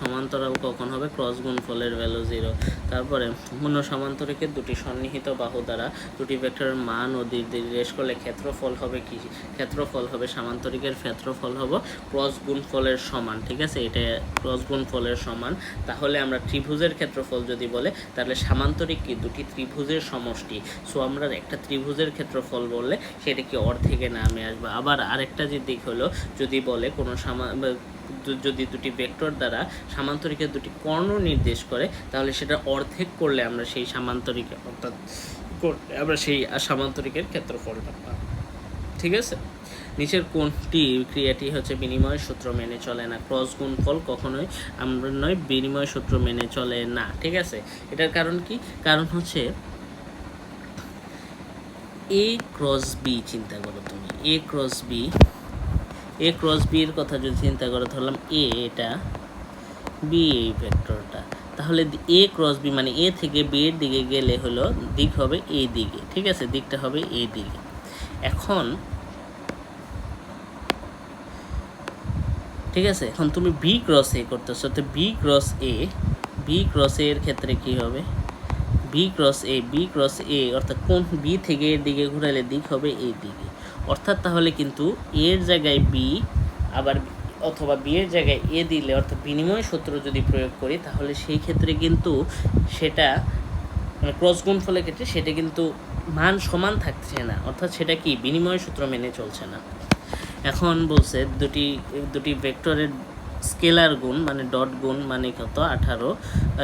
সমান্তরাল কখন হবে, ক্রস গুণফলের ভ্যালু 0। তারপরে অন্য সমান্তরিকের দুটি সন্নিহিত বাহু দ্বারা দুটি ভেক্টরের মান ও দিক নির্দেশ করলে ক্ষেত্রফল হবে কি, ক্ষেত্রফল হবে সামান্তরিকের ক্ষেত্রফল হবে ক্রস গুণফলের সমান, ঠিক আছে। এটা ক্রস গুণফলের সমান। তাহলে আমরা ত্রিভুজের ক্ষেত্রফল যদি বলে তাহলে সামান্তরিক কি, দুটি ত্রিভুজের সমষ্টি। সো আমরা একটা ত্রিভুজের ক্ষেত্রফল বললে সেটা কি অর্ধেকে নামে আসবে। আবার আরেকটা যে দিক হলো, যদি বলে কোনো যদি দুটি ভেক্টর দ্বারা সামান্তরিকের দুটি কর্ণ নির্দেশ করে তাহলে সেটা অর্ধেক করলে আমরা সেই সামান্তরিকে, অর্থাৎ আমরা সেই সামান্তরিকের ক্ষেত্রফলটা পাব, ঠিক আছে। নিচের কোনটি ক্রিয়াটি হচ্ছে বিনিময় সূত্র মেনে চলে না, ক্রস গুণফল কখনোই আমরা নয়, বিনিময় সূত্র মেনে চলে না, ঠিক আছে। এটার কারণ কি, কারণ হচ্ছে এ ক্রস বি, চিন্তা করো তুমি এ ক্রস বি এর কথা যদি চিন্তা করো, ধরলাম এ এটা, বি এই ভেক্টরটা, তাহলে এ ক্রস বি মানে এ থেকে বি এর দিকে গেলে হলো দিক হবে এই দিকে, ঠিক আছে, দিকটা হবে এই দিকে। এখন ঠিক আছে, এখন তুমি বি ক্রস এ করতেছো, তো বি ক্রস এ এর ক্ষেত্রে কি হবে, বি ক্রস এ অর্থাৎ কোন বি থেকে এর দিকে ঘুরালে দিক হবে এই দিকে, অর্থাৎ তাহলে কিন্তু এর জায়গায় বি আবার অথবা বি এর জায়গায় এ দিলে, অর্থাৎ বিনিময় সূত্র যদি প্রয়োগ করি তাহলে সেই ক্ষেত্রে কিন্তু সেটা মানে ক্রস গুণফলের ক্ষেত্রে সেটা কিন্তু মান সমান থাকছে না, অর্থাৎ সেটা কি বিনিময় সূত্র মেনে চলছে না। এখন বলছে দুটি ভেক্টরের স্কেলার গুণ মানে ডট গুণ মানে কত 18,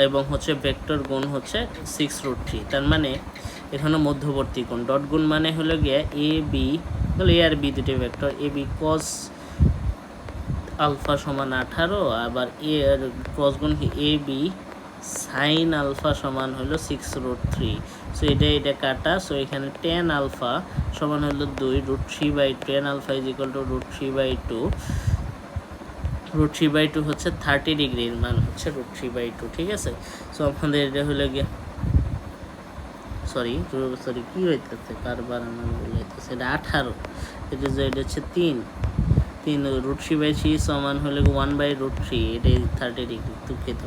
এবং হচ্ছে ভেক্টর গুণ হচ্ছে 6√3, তার মানে এখানে মধ্যবর্তী কোণ। ডট গুণ মানে হলো গিয়ে এ বি, তাহলে এ আর বি দুটি ভেক্টর, এ বি কস আলফা সমান 18, আবার এ আর ক্রস গুণ এ বি সাইন আলফা সমান হলো 6√3। সো এটা কাটা, সো এখানে টেন আলফা সমান হলো 2√3/2, tan alpha is equal to √3/2, √3/2 হচ্ছে 30 ডিগ্রির মান হচ্ছে √3/2, ঠিক আছে। সো আমাদের এটা হলো গিয়ে সরি কি হইতেছে, কারবার মান হইতেছে এটা 18, এটা হচ্ছে 3 √3/3 সমান হলে 1/√3, এটাই 30 ডিগ্রি, দুঃখিত।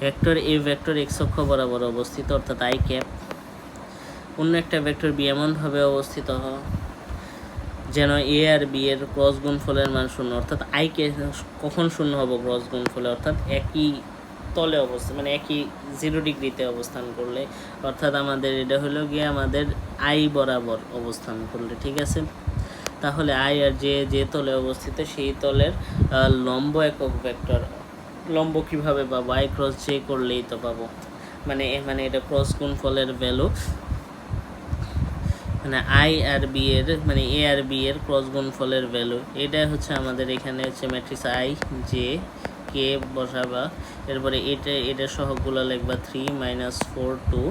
ভেক্টর এ ভেক্টর এক্স অক্ষ বরাবর অবস্থিত, অর্থাৎ আই ক্যাপ। অন্য একটা ভেক্টর বি এমনভাবে অবস্থিত যেন এ আর বি এর ক্রস গুণফলের মান 0, অর্থাৎ আই কে কখন 0 হবো ক্রস গুণফলে, অর্থাৎ একই তলে অবস্থান মানে একই 0 ডিগ্রিতে অবস্থান করলে, অর্থাৎ আমাদের এটা হলো গিয়ে আমাদের আই বরাবর অবস্থান করলে, ঠিক আছে। তাহলে আই আর যে তলে অবস্থিত সেই তলের লম্ব একক ভেক্টর, লম্ব কিভাবে পাবো, আই ক্রস জে করলেই তো পাবো, মানে এটা ক্রস গুণফলের ভ্যালু, মানে আই আর বি এর মানে এ আর বি এর ক্রস গুণফলের ভ্যালু, এটা হচ্ছে আমাদের এখানে হচ্ছে ম্যাট্রিক্স আই জে কে বসাবা, এরপরে এটা সহগগুলো লিখবা 3 - 4 2,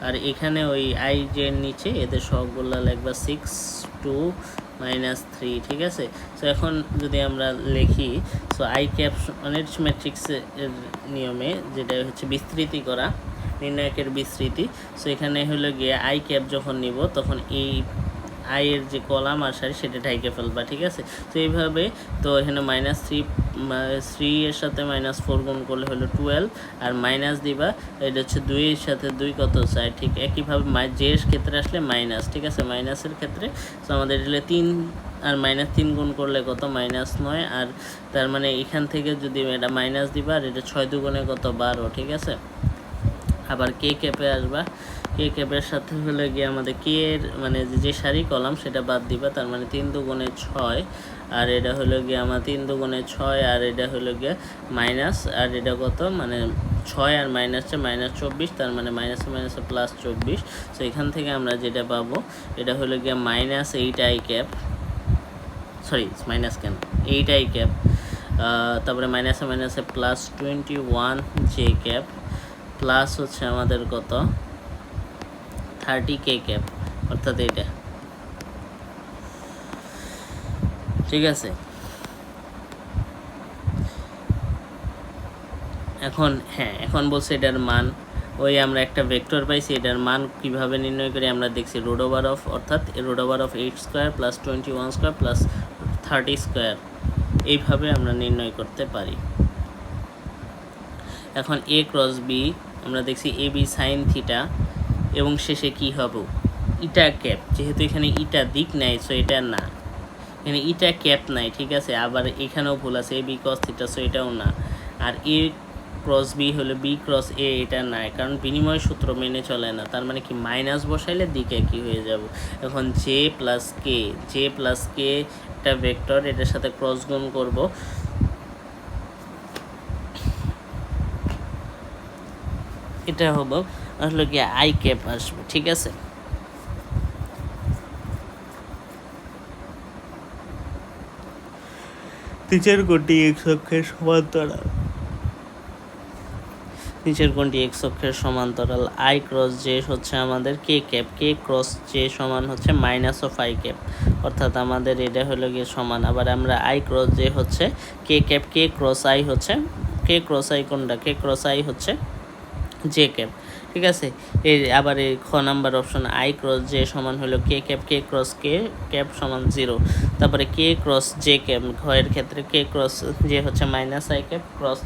আর এখানে ওই আই জে এর নিচে এদের সহগগুলো লিখবা 6 2 -3, ঠিক আছে। সো এখন যদি আমরা লিখি, সো আই ক্যাপ মানে ম্যাট্রিক্সের নিয়মে যেটা হচ্ছে বিস্তৃতি করা, নির্ণায়কের বিস্তৃতি। সো এখানে হলো গিয়ে আই ক্যাপ যখন নিব তখন এই আই এর যে কলাম আর সারি সেটা ঢাইকে ফেলবা, ঠিক আছে। তো এইভাবে তো এখানে -3 এর সাথে -4 গুণ করলে হলো 12, আর মাইনাস দিবা, এটা হচ্ছে 2 এর সাথে 2 কত চাই, ঠিক একইভাবে জে এর ক্ষেত্রে আসলে মাইনাস, ঠিক আছে, মাইনাসের ক্ষেত্রে তো আমাদের হলে 3 আর -3 গুণ করলে কত, -9, আর তার মানে এখান থেকে যদি এটা মাইনাস দিবা, আর এটা 6 দুগুণে কত, 12, ঠিক আছে। আবার কে ক্যাপে আসবা, কে ক্যাপের সাথে হলে গিয়ে আমাদের কে এর মানে যে সারি কলাম সেটা বাদ দিবা, তার মানে 3 দুগুণে 6, আর এটা হলো গিয়ে আমার 3 দুগুণে 6, আর এটা হলো গিয়ে মাইনাস, আর এটা কত মানে 6 আর মাইনাসটা -24, তার মানে মাইনাসে মাইনাসে +24। সো এখান থেকে আমরা যেটা পাবো এটা হলো গিয়ে -8i ক্যাপ, সরি মাইনাস কেন, 8i ক্যাপ, তারপরে মাইনাসে মাইনাসে +21j ক্যাপ, প্লাস হচ্ছে আমাদের কত 30k ক্যাপ, অর্থাৎ এটা, ঠিক আছে। এখন হ্যাঁ, এখন বলছে এটার মান, ওই আমরা একটা ভেক্টর পাইছি, এটার মান কিভাবে নির্ণয় করি আমরা দেখছি, রুট ওভার অফ, অর্থাৎ root over of 8 square plus 21 square plus 30 square, এইভাবে আমরা নির্ণয় করতে পারি। এখন a ক্রস বি আমরা দেখছি এ বি সাইন থিটা, এবং শেষে কি হবে ইটা ক্যাপ, যেহেতু এখানে ইটা দিক নাই সো এটা না, এখানে ইটা ক্যাপ নাই, ঠিক আছে। আবার এখানেও ভুল আছে, A B cross theta, so এটাও না। আর এ ক্রস বি হলো বি ক্রস এ, এটা নাই, কারণ বিনিময় সূত্র মেনে চলে না, তার মানে কি মাইনাস বসাইলে দিকে কি হয়ে যাব। এখন জে প্লাস কে একটা ভেক্টর, এটার সাথে ক্রস গুণ করব, এটা হবো আসলে কি আই ক্যাপ আসবে, ঠিক আছে। নিচের কোনটি এক্স অক্ষের সমান্তরাল, নিচের কোনটি এক্স অক্ষের সমান্তরাল, আই ক্রস জে হচ্ছে আমাদের কে ক্যাপ, কে ক্রস জে সমান হচ্ছে -i ক্যাপ, অর্থাৎ আমাদের এটা হলো গিয়ে সমান। আবার আমরা আই ক্রস জে হচ্ছে কে ক্যাপ, কে ক্রস আই হচ্ছে, কে ক্রস আই কোনটা, কে ক্রস আই হচ্ছে জে ক্যাপ, ঠিক আছে। এই আবার এই খ number option, I cross J সমান হলো কে ক্যাপ, কে ক্রস কে ক্যাপ সমান 0, তারপরে কে ক্রস জে ক্যাপ, ঘয়ের ক্ষেত্রে কে ক্রস জে হচ্ছে -i cap, cross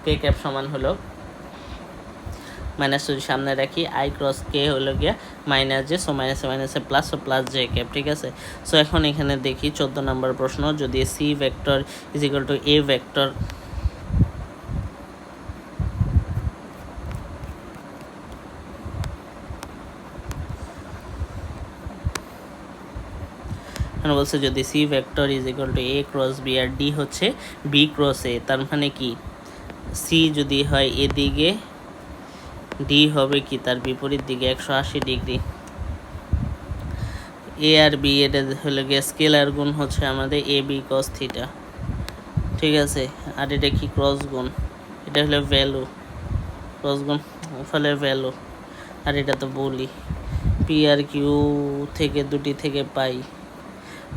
K cap সমান হলো মাইনাস, যদি সামনে রাখি আই ক্রস কে হলো গিয়া -j, সো মাইনাসে মাইনাসে প্লাস, ও প্লাস জে ক্যাপ, ঠিক আছে। সো এখন এখানে দেখি 14 নম্বর প্রশ্ন, যদি C vector is equal to A vector, বলছে যদি C vector is equal to A cross B আর ডি হচ্ছে বি ক্রস এ, তার মানে কি সি যদি হয় এদিকে, ডি হবে কি তার বিপরীত দিকে 180 ডিগ্রি। এ আর বি এটা হলে গিয়ে স্কেলার গুণ হচ্ছে আমাদের এ বি কস থিটা, ঠিক আছে। আর এটা কি ক্রস গুণ, এটা হলো ভ্যালু, ক্রস গুণ ফলে ভ্যালু, আর এটা তো বলি পি আর কিউ থেকে দুটি থেকে পাই,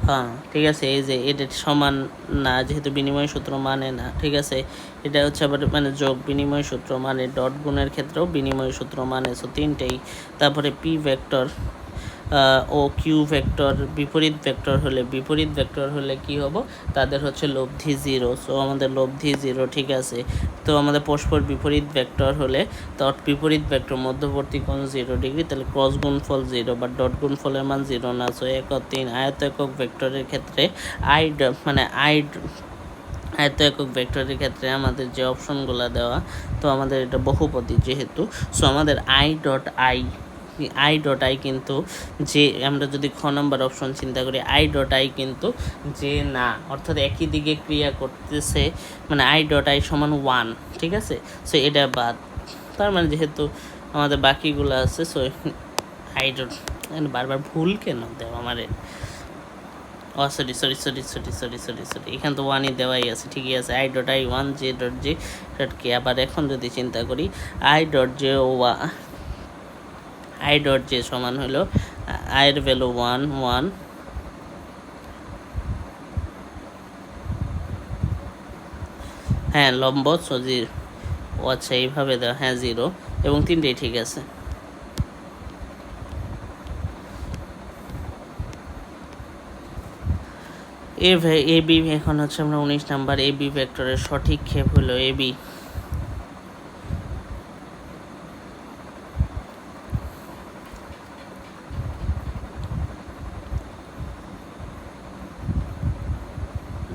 হ্যাঁ ঠিক আছে। এই যে এটা সমান না, যেহেতু বিনিময় সূত্র মানে না, ঠিক আছে। এটা হচ্ছে আবার মানে যোগ, বিনিময় সূত্র মানে, ডট গুণের ক্ষেত্রেও বিনিময় সূত্র মানে, সো তিনটেই। তারপরে P vector O Q vector বিপরীত ভেক্টর হলে কি হবো, তাদের হচ্ছে লব্ধি 0, সো আমাদের লব্ধি 0, ঠিক আছে। তো আমাদের পরস্পর বিপরীত ভেক্টর হলে, তো বিপরীত ভেক্টর মধ্যবর্তী কোণ 0 ডিগ্রি, তাহলে ক্রস গুণফল 0 বা ডট গুণফলের মান 0 না, সো 1 ও 3 আয়ত একক ভেক্টরের ক্ষেত্রে আয়ত একক ভেক্টরের ক্ষেত্রে আমাদের যে অপশনগুলো দেওয়া, তো আমাদের এটা বহুপদী যেহেতু, সো আমাদের আই ডট আই কিন্তু যে, আমরা যদি খ নাম্বার অপশন চিন্তা করি, আই ডট আই কিন্তু যে না, অর্থাৎ একই দিকে ক্রিয়া করতেছে, মানে আই ডট আই সমান 1, ঠিক আছে। সো এটা বাদ, তার মানে যেহেতু আমাদের বাকিগুলো আছে, সো আই ডট, বারবার ভুল কেন দেও আমারে, ও সরি, এখানে তো 1ই দেওয়াই আছে, ঠিকই আছে। I dot I 1, J dot K. আবার এখন যদি চিন্তা করি আই ডট জে সমান হলো আয়ের ভ্যালু 1 1, হ্যাঁ লম্ব, সো ও আচ্ছা এইভাবে দেওয়া, হ্যাঁ 0, এবং তিনটেই ঠিক আছে। এ বি এখন হচ্ছে আমরা 19 নাম্বার, এ বি ভেক্টরের সঠিক ক্ষেপ হলো এ বি।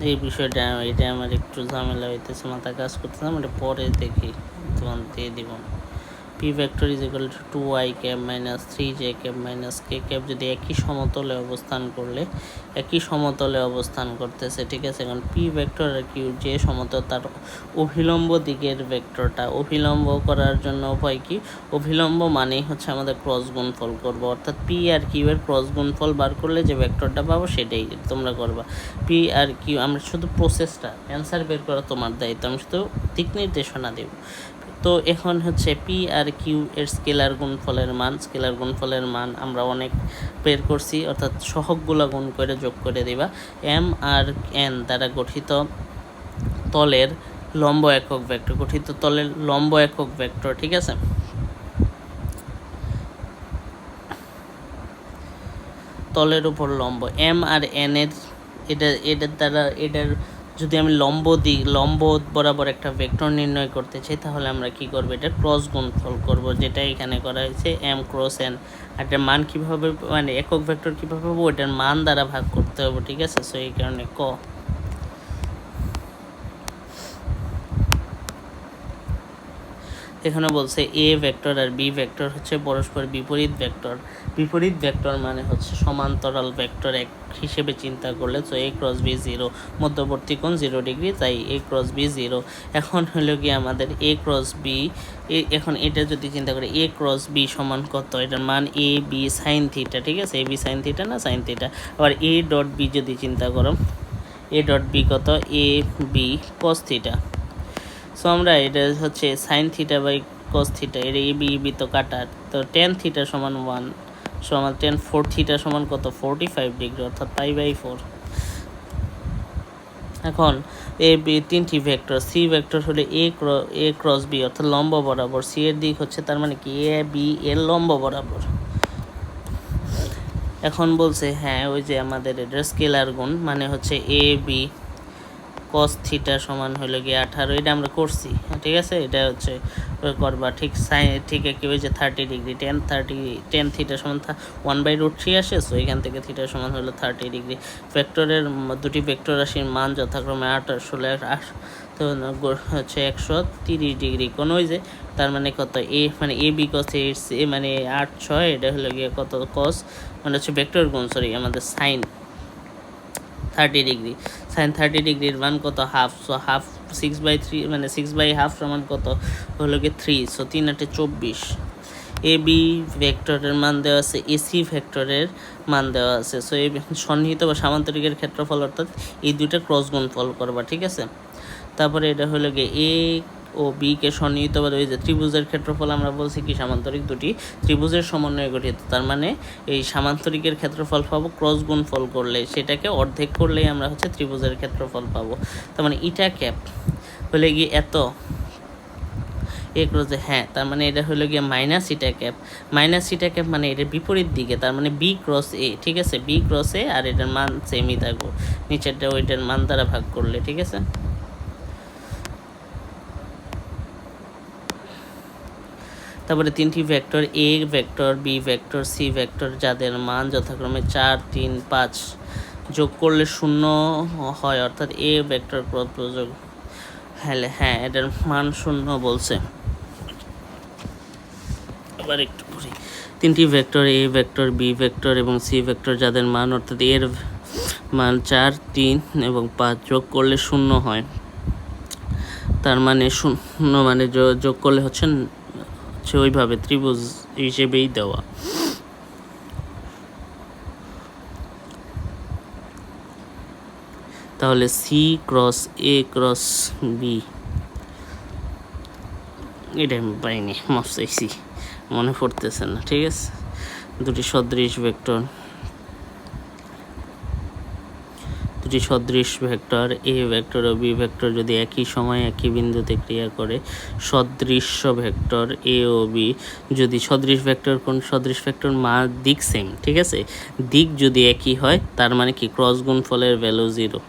এই বিষয়টা এটা আমার একটু ঝামেলা হইতেছে, মাথা কাজ করতেছে, আমরা পরে দেখি, তোমার দিয়ে দিব। P vector is equal two 2i cap minus 3j cap minus k cap যদি একই সমতলে অবস্থান করলে, একই সমতলে অবস্থান করতেছে, ঠিক আছে। কারণ পি ভেক্টর আর কিউ যে সমতল, তার অভিলম্ব দিকের ভেক্টরটা অভিলম্ব করার জন্য উপায় কি, অভিলম্ব মানেই হচ্ছে আমাদের ক্রস গুণফল করব, অর্থাৎ পি আর কিউ এর ক্রস গুণফল বার করলে যে ভেক্টরটা পাবো সেটাই তোমরা করবা। পি আর কিউ আমরা শুধু প্রসেসটা, অ্যান্সার বের করা তোমার দায়িত্ব, আমি শুধু দিক নির্দেশনা দেব। তো এখন হচ্ছে পি আর কিউ এর স্কেলার গুণফলের মান আমরা অনেক বের করছি, অর্থাৎ সহগগুলো গুণ করে যোগ করে দিবা। এম আর এন দ্বারা গঠিত তলের লম্ব একক ভেক্টর, ঠিক আছে। তলের উপর লম্ব এম আর এন এর এটার যদি আমি লম্ব বরাবর একটা ভেক্টর নির্ণয় করতে চাই, তাহলে আমরা কি করব, এটা ক্রস গুণফল করব, যেটা এখানে করা হয়েছে এম ক্রস এন। আর এটার মান কীভাবে, মানে একক ভেক্টর কীভাবে পাবো, এটার মান দ্বারা ভাগ করতে হবে, ঠিক আছে। সো এই কারণে এখানে বলছে এ ভেক্টর আর বি ভেক্টর হচ্ছে পরস্পর বিপরীত ভেক্টর মানে হচ্ছে সমান্তরাল ভেক্টর এক হিসেবে চিন্তা করলে। তো এ ক্রস বি 0, মধ্যবর্তী কোণ 0 ডিগ্রি, তাই এ ক্রস বি 0। এখন হলো কি আমাদের এ ক্রস বি, এখন এটা যদি চিন্তা করি এ ক্রস বি সমান কত, এটার মান এ বি সাইন থিটা, ঠিক আছে। এ বি সাইন থিটা না সাইন থিটা। আবার এ ডট বি যদি চিন্তা করো, এ ডট বি কত, A B cos theta. So আমরা এটা হচ্ছে sine theta by cos theta, এর এ বি তো কাটার, তো টেন থিটা সমান 1 সমান 10, 4 থিটা সমান কত, 45 ডিগ্রি, অর্থাৎ π/4। এখন এ বি তিনটি ভেক্টর, সি ভেক্টর হলে এ ক্রস বি অর্থাৎ লম্ব বরাবর, সি এর দিক হচ্ছে তার মানে কি এ বি এর লম্ব বরাবর। এখন বলছে হ্যাঁ ওই যে আমাদের এটা স্কেলার গুণ, মানে হচ্ছে এ বি কস থিটা সমান হলো গিয়ে 18, এটা আমরা করছি, ঠিক আছে। এটা হচ্ছে করবা ঠিক ঠিক কি হয়েছে 30 ডিগ্রি, টেন থিটা সমান 1/√3 আসে। সো এখান থেকে থিটা সমান হলো 30 ডিগ্রি। ভেক্টরের দুটি ভেক্টর রাশির মান যথাক্রমে 8 16 তো হচ্ছে 130 ডিগ্রি কোণ, ওই যে তার মানে কত মানে এ বি কস এ মানে 8 6, এটা হলো গিয়ে কত কস, মানে হচ্ছে ভেক্টর গুণ আমাদের সাইন 30 ডিগ্রি, সাইন 30 ডিগ্রির মান কত, হাফ। সো হাফ 6/3 মানে 6/2 সমান কত হলো গিয়ে 3। সো 3 8 24। এ বি ভেক্টরের মান দেওয়া আছে, এসি ভেক্টরের মান দেওয়া আছে। সো এই সন্নিহিত বা সামান্তরিকের ক্ষেত্রফল, অর্থাৎ এই দুইটা ক্রস গুণফল করবা, ঠিক আছে। তারপরে এটা হলো গিয়ে এ ও বি কে সন্নিহিত বা ওই যে ত্রিভুজের ক্ষেত্রফল আমরা বলছি কি সামান্তরিক দুটি ত্রিভুজের সমন্বয়ে গঠিত, তার মানে এই সামান্তরিকের ক্ষেত্রফল পাবো ক্রস গুণফল করলে, সেটাকে অর্ধেক করলেই আমরা হচ্ছে ত্রিভুজের ক্ষেত্রফল পাবো। তার মানে ইটা ক্যাপ হলে গিয়ে এত এ ক্রসে, হ্যাঁ তার মানে এটা হলো গিয়ে মাইনাস ইটা ক্যাপ মানে এটার বিপরীত দিকে, তার মানে বি ক্রস এ, ঠিক আছে। বি ক্রস এ, আর এটার মান সেমই থাকবো, নিচেরটা ওইটার মান দ্বারা ভাগ করলে, ঠিক আছে। তারপরে তিনটি vector A vector B vector C vector যাদের মান যথাক্রমে 4 3 5 যোগ করলে 0 হয়, অর্থাৎ এ ভেক্টর প্রযোগ, হ্যাঁ এটার মান 0 বলছে। আবার একটু পড়ি, তিনটি vector A vector B vector এবং সি ভেক্টর যাদের মান, অর্থাৎ এর মান 4 3 এবং 5 যোগ করলে 0 হয়, তার মানে 0 মানে যোগ করলে হচ্ছে ওইভাবে ত্রিভুজ হিসেবেই দেওয়া। তাহলে সি ক্রস এ ক্রস বি, এটা আমি পাইনি, মাপ চাইছি, মনে পড়তেছে না, ঠিক আছে। দুটি সদৃশ ভেক্টর এ ভেক্টর ও বি ভেক্টর যদি একই সময়ে একই বিন্দুতে ক্রিয়া করে, সদৃশ্য ভেক্টর এ ও বি যদি সদৃশ ভেক্টর মান দিক সেম, ঠিক আছে, দিক যদি একই হয়, তার মানে কি ক্রস গুণফলের ভ্যালু 0,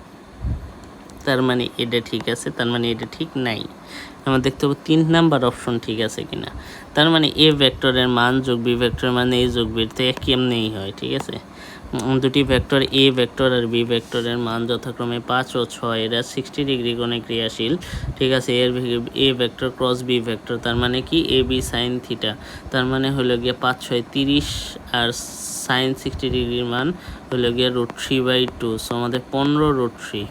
তার মানে এটা ঠিক আছে, তার মানে এটা ঠিক নাই। আমরা দেখতে পাবো 3 নাম্বার অপশন ঠিক আছে কিনা। তার মানে এ ভেক্টরের মান যোগ বি ভেক্টরের মান এ যোগ বি তে কেমনেই হয়, ঠিক আছে। দুটি ভেক্টর এ ভেক্টর আর বি ভেক্টরের মান যথাক্রমে 5 ও 6, এরা 60 ডিগ্রি কোণে ক্রিয়াশীল, ঠিক আছে। A vector cross B vector, তার মানে কি এ বি সাইন থিটা, তার মানে হলো গিয়ে 5 6 30 আর সাইন 60 ডিগ্রির মান হলো গিয়ে √3/2, সো আমাদের 15√3।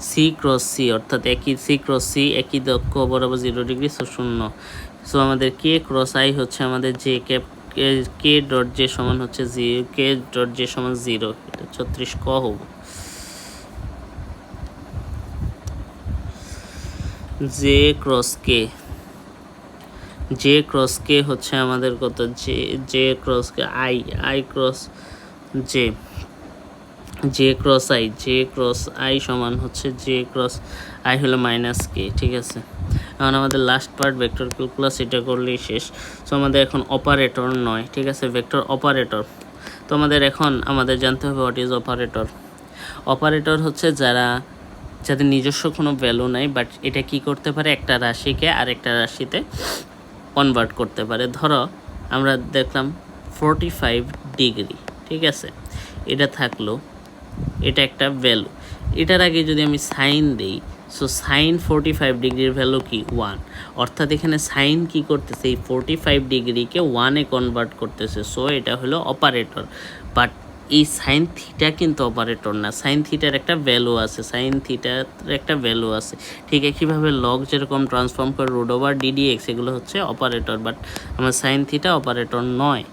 সি ক্রস সি অর্থাৎ সি ক্রস সি একই দক্ষ বরাবর 0 ডিগ্রি, সো 0। সো আমাদের কে ক্রস আই হচ্ছে আমাদের জে ক্যাপ, কে ডট জে সমান হচ্ছে কে ডট জে সমান 0, এটা 36 ক হব। জে ক্রস কে, জে ক্রস কে হচ্ছে আমাদের কত, J cross K I cross J, J cross I সমান হচ্ছে জে ক্রস আই হলো -কে, ঠিক আছে। এখন আমাদের লাস্ট পার্ট ভেক্টর ক্যালকুলাস, এটা করলেই শেষ। সো আমাদের এখন অপারেটর নয়, ঠিক আছে, ভেক্টর অপারেটর। তো আমাদের জানতে হবে হোয়াট ইজ অপারেটর। অপারেটর হচ্ছে যাদের নিজস্ব কোনো ভ্যালু নাই, বাট এটা কি করতে পারে, একটা রাশিকে আরেকটা রাশিতে কনভার্ট করতে পারে। ধরো আমরা দেখলাম 45 ডিগ্রি, ঠিক আছে, এটা থাকলো, এটা একটা ভ্যালু। এটার আগে যদি আমি সাইন দিই, সো সাইন 45 ডিগ্রির ভ্যালু কি 1, অর্থাৎ এখানে সাইন কি করতেছে, এই 45 ডিগ্রিকে 1-এ কনভার্ট করতেছে, সো এটা হলো অপারেটর। বাট এই সাইন থিটা কিন্তু অপারেটর না, সাইন থিটার একটা ভ্যালু আছে, ঠিক একইভাবে লগ যেরকম ট্রান্সফর্ম করে √/DDX, এগুলো হচ্ছে অপারেটর, বাট আমার সাইন থিটা অপারেটর নয়।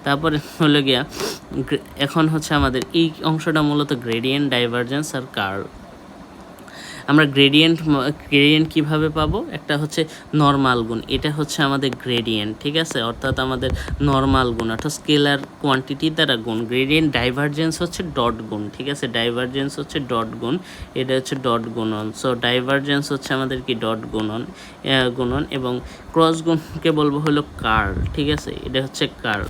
তারপরে হলো গিয়া এখন হচ্ছে আমাদের এই অংশটা মূলত গ্রেডিয়েন্ট, ডাইভারজেন্স আর কার্ল। আমরা গ্রেডিয়েন্ট কিভাবে পাবো, একটা হচ্ছে নর্মাল গুণ, এটা হচ্ছে আমাদের গ্রেডিয়েন্ট, ঠিক আছে, অর্থাৎ আমাদের নর্মাল গুণ অর্থাৎ স্কেলার কোয়ান্টিটি দ্বারা গুণ। গ্রেডিয়েন্ট, ডাইভারজেন্স হচ্ছে ডট গুণ, ঠিক আছে, ডাইভারজেন্স হচ্ছে ডট গুণ, এটা হচ্ছে ডট গুণন। সো ডাইভারজেন্স হচ্ছে আমাদের কি ডট গুণন, এবং ক্রস গুণকে বলবো হলো কার্ল, ঠিক আছে, এটা হচ্ছে কার্ল।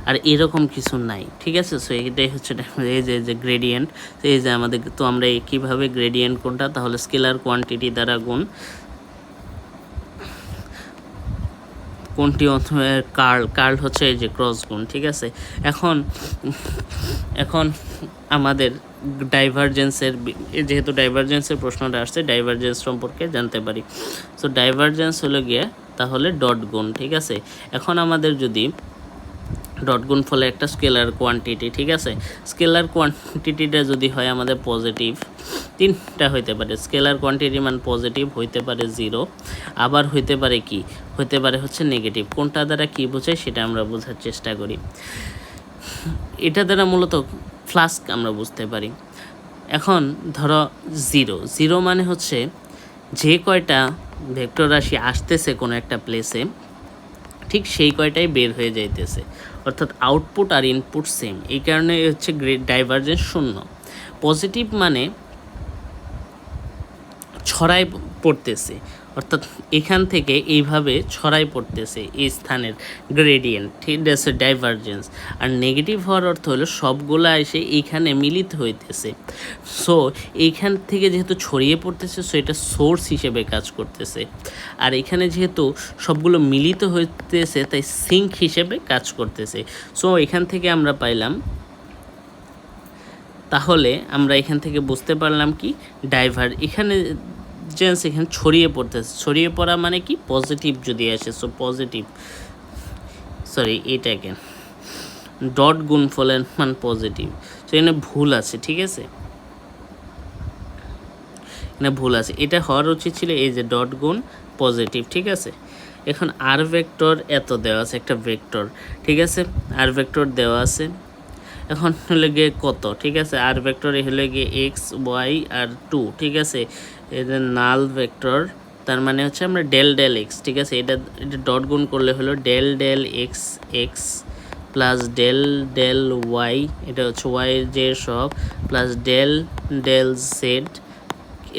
আর এরকম কিছু নাই, ঠিক আছে। সো এটাই হচ্ছে এই যে গ্রেডিয়েন্ট, এই যে আমাদের, তো আমরা কীভাবে গ্রেডিয়েন্ট কোনটা, তাহলে স্কেলার কোয়ান্টিটি দ্বারা গুণ কোনটি, কার্ল হচ্ছে এই যে ক্রস গুণ, ঠিক আছে। এখন আমাদের ডাইভারজেন্সের, যেহেতু ডাইভারজেন্সের প্রশ্নটা আসছে, ডাইভারজেন্স সম্পর্কে জানতে পারি। সো ডাইভারজেন্স হলো গিয়ে তাহলে ডট গুণ, ঠিক আছে। এখন আমাদের যদি ডট গুণ ফলে একটা স্কেলার কোয়ান্টিটি, ঠিক আছে, স্কেলার কোয়ান্টিটিটা যদি হয় আমাদের পজিটিভ, তিনটা হইতে পারে, স্কেলার কোয়ান্টিটির মান পজিটিভ হইতে পারে 0, আবার হইতে পারে কি, হইতে পারে হচ্ছে নেগেটিভ। কোনটা দ্বারা কি বোঝায় সেটা আমরা বোঝার চেষ্টা করি। এটা দ্বারা মূলত ফ্লাস্ক আমরা বুঝতে পারি। এখন ধরো 0 মানে হচ্ছে যে কয়টা ভেক্টর রাশি আসতেছে কোনো একটা প্লেসে, ঠিক সেই কয়টাই বের হয়ে যাইতেছে, অর্থাৎ আউটপুট আর ইনপুট সেম, এই কারণে হচ্ছে ডাইভারজেন্স 0। পজিটিভ মানে ছড়াই পড়তেছে, অর্থাৎ এখান থেকে এইভাবে ছড়াই পড়তেছে এই স্থানের গ্রেডিয়েন্ট, ঠিক আছে, ডাইভারজেন্স। আর নেগেটিভ হওয়ার অর্থ হলো সবগুলা এসে এইখানে মিলিত হইতেছে। সো এইখান থেকে যেহেতু ছড়িয়ে পড়তেছে, সো এটা সোর্স হিসেবে কাজ করতেছে। আর এখানে যেহেতু সবগুলো মিলিত হইতেছে, তাই সিঙ্ক হিসেবে কাজ করতেছে। সো এখান থেকে আমরা পাইলাম, তাহলে আমরা এখান থেকে বুঝতে পারলাম কি, এখানে ছড়িয়ে পড়তেছে, ছড়িয়ে পড়া মানে কি, পজিটিভ যদি আসে, সো পজিটিভ, এটা কেন ডট গুণ ফলের মান পজিটিভ, সো এখানে ভুল আছে, ঠিক আছে, এখানে ভুল আছে, এটা হওয়ার উচিত ছিল এই যে ডট গুণ পজিটিভ, ঠিক আছে। এখন আর ভেক্টর এত দেওয়া আছে, একটা ভেক্টর, ঠিক আছে, আর ভেক্টর দেওয়া আছে, এখন হলে গিয়ে কত, ঠিক আছে, আর ভেক্টর হলে গিয়ে এক্স ওয়াই আর 2, ঠিক আছে, এটা নাল ভেক্টর, তার মানে হচ্ছে আমরা ডেল এক্স, ঠিক আছে, এটা ডট গুণ করলে হলো del x plus del y, এটা হচ্ছে ওয়াই যে সব, প্লাস ডেল জেড,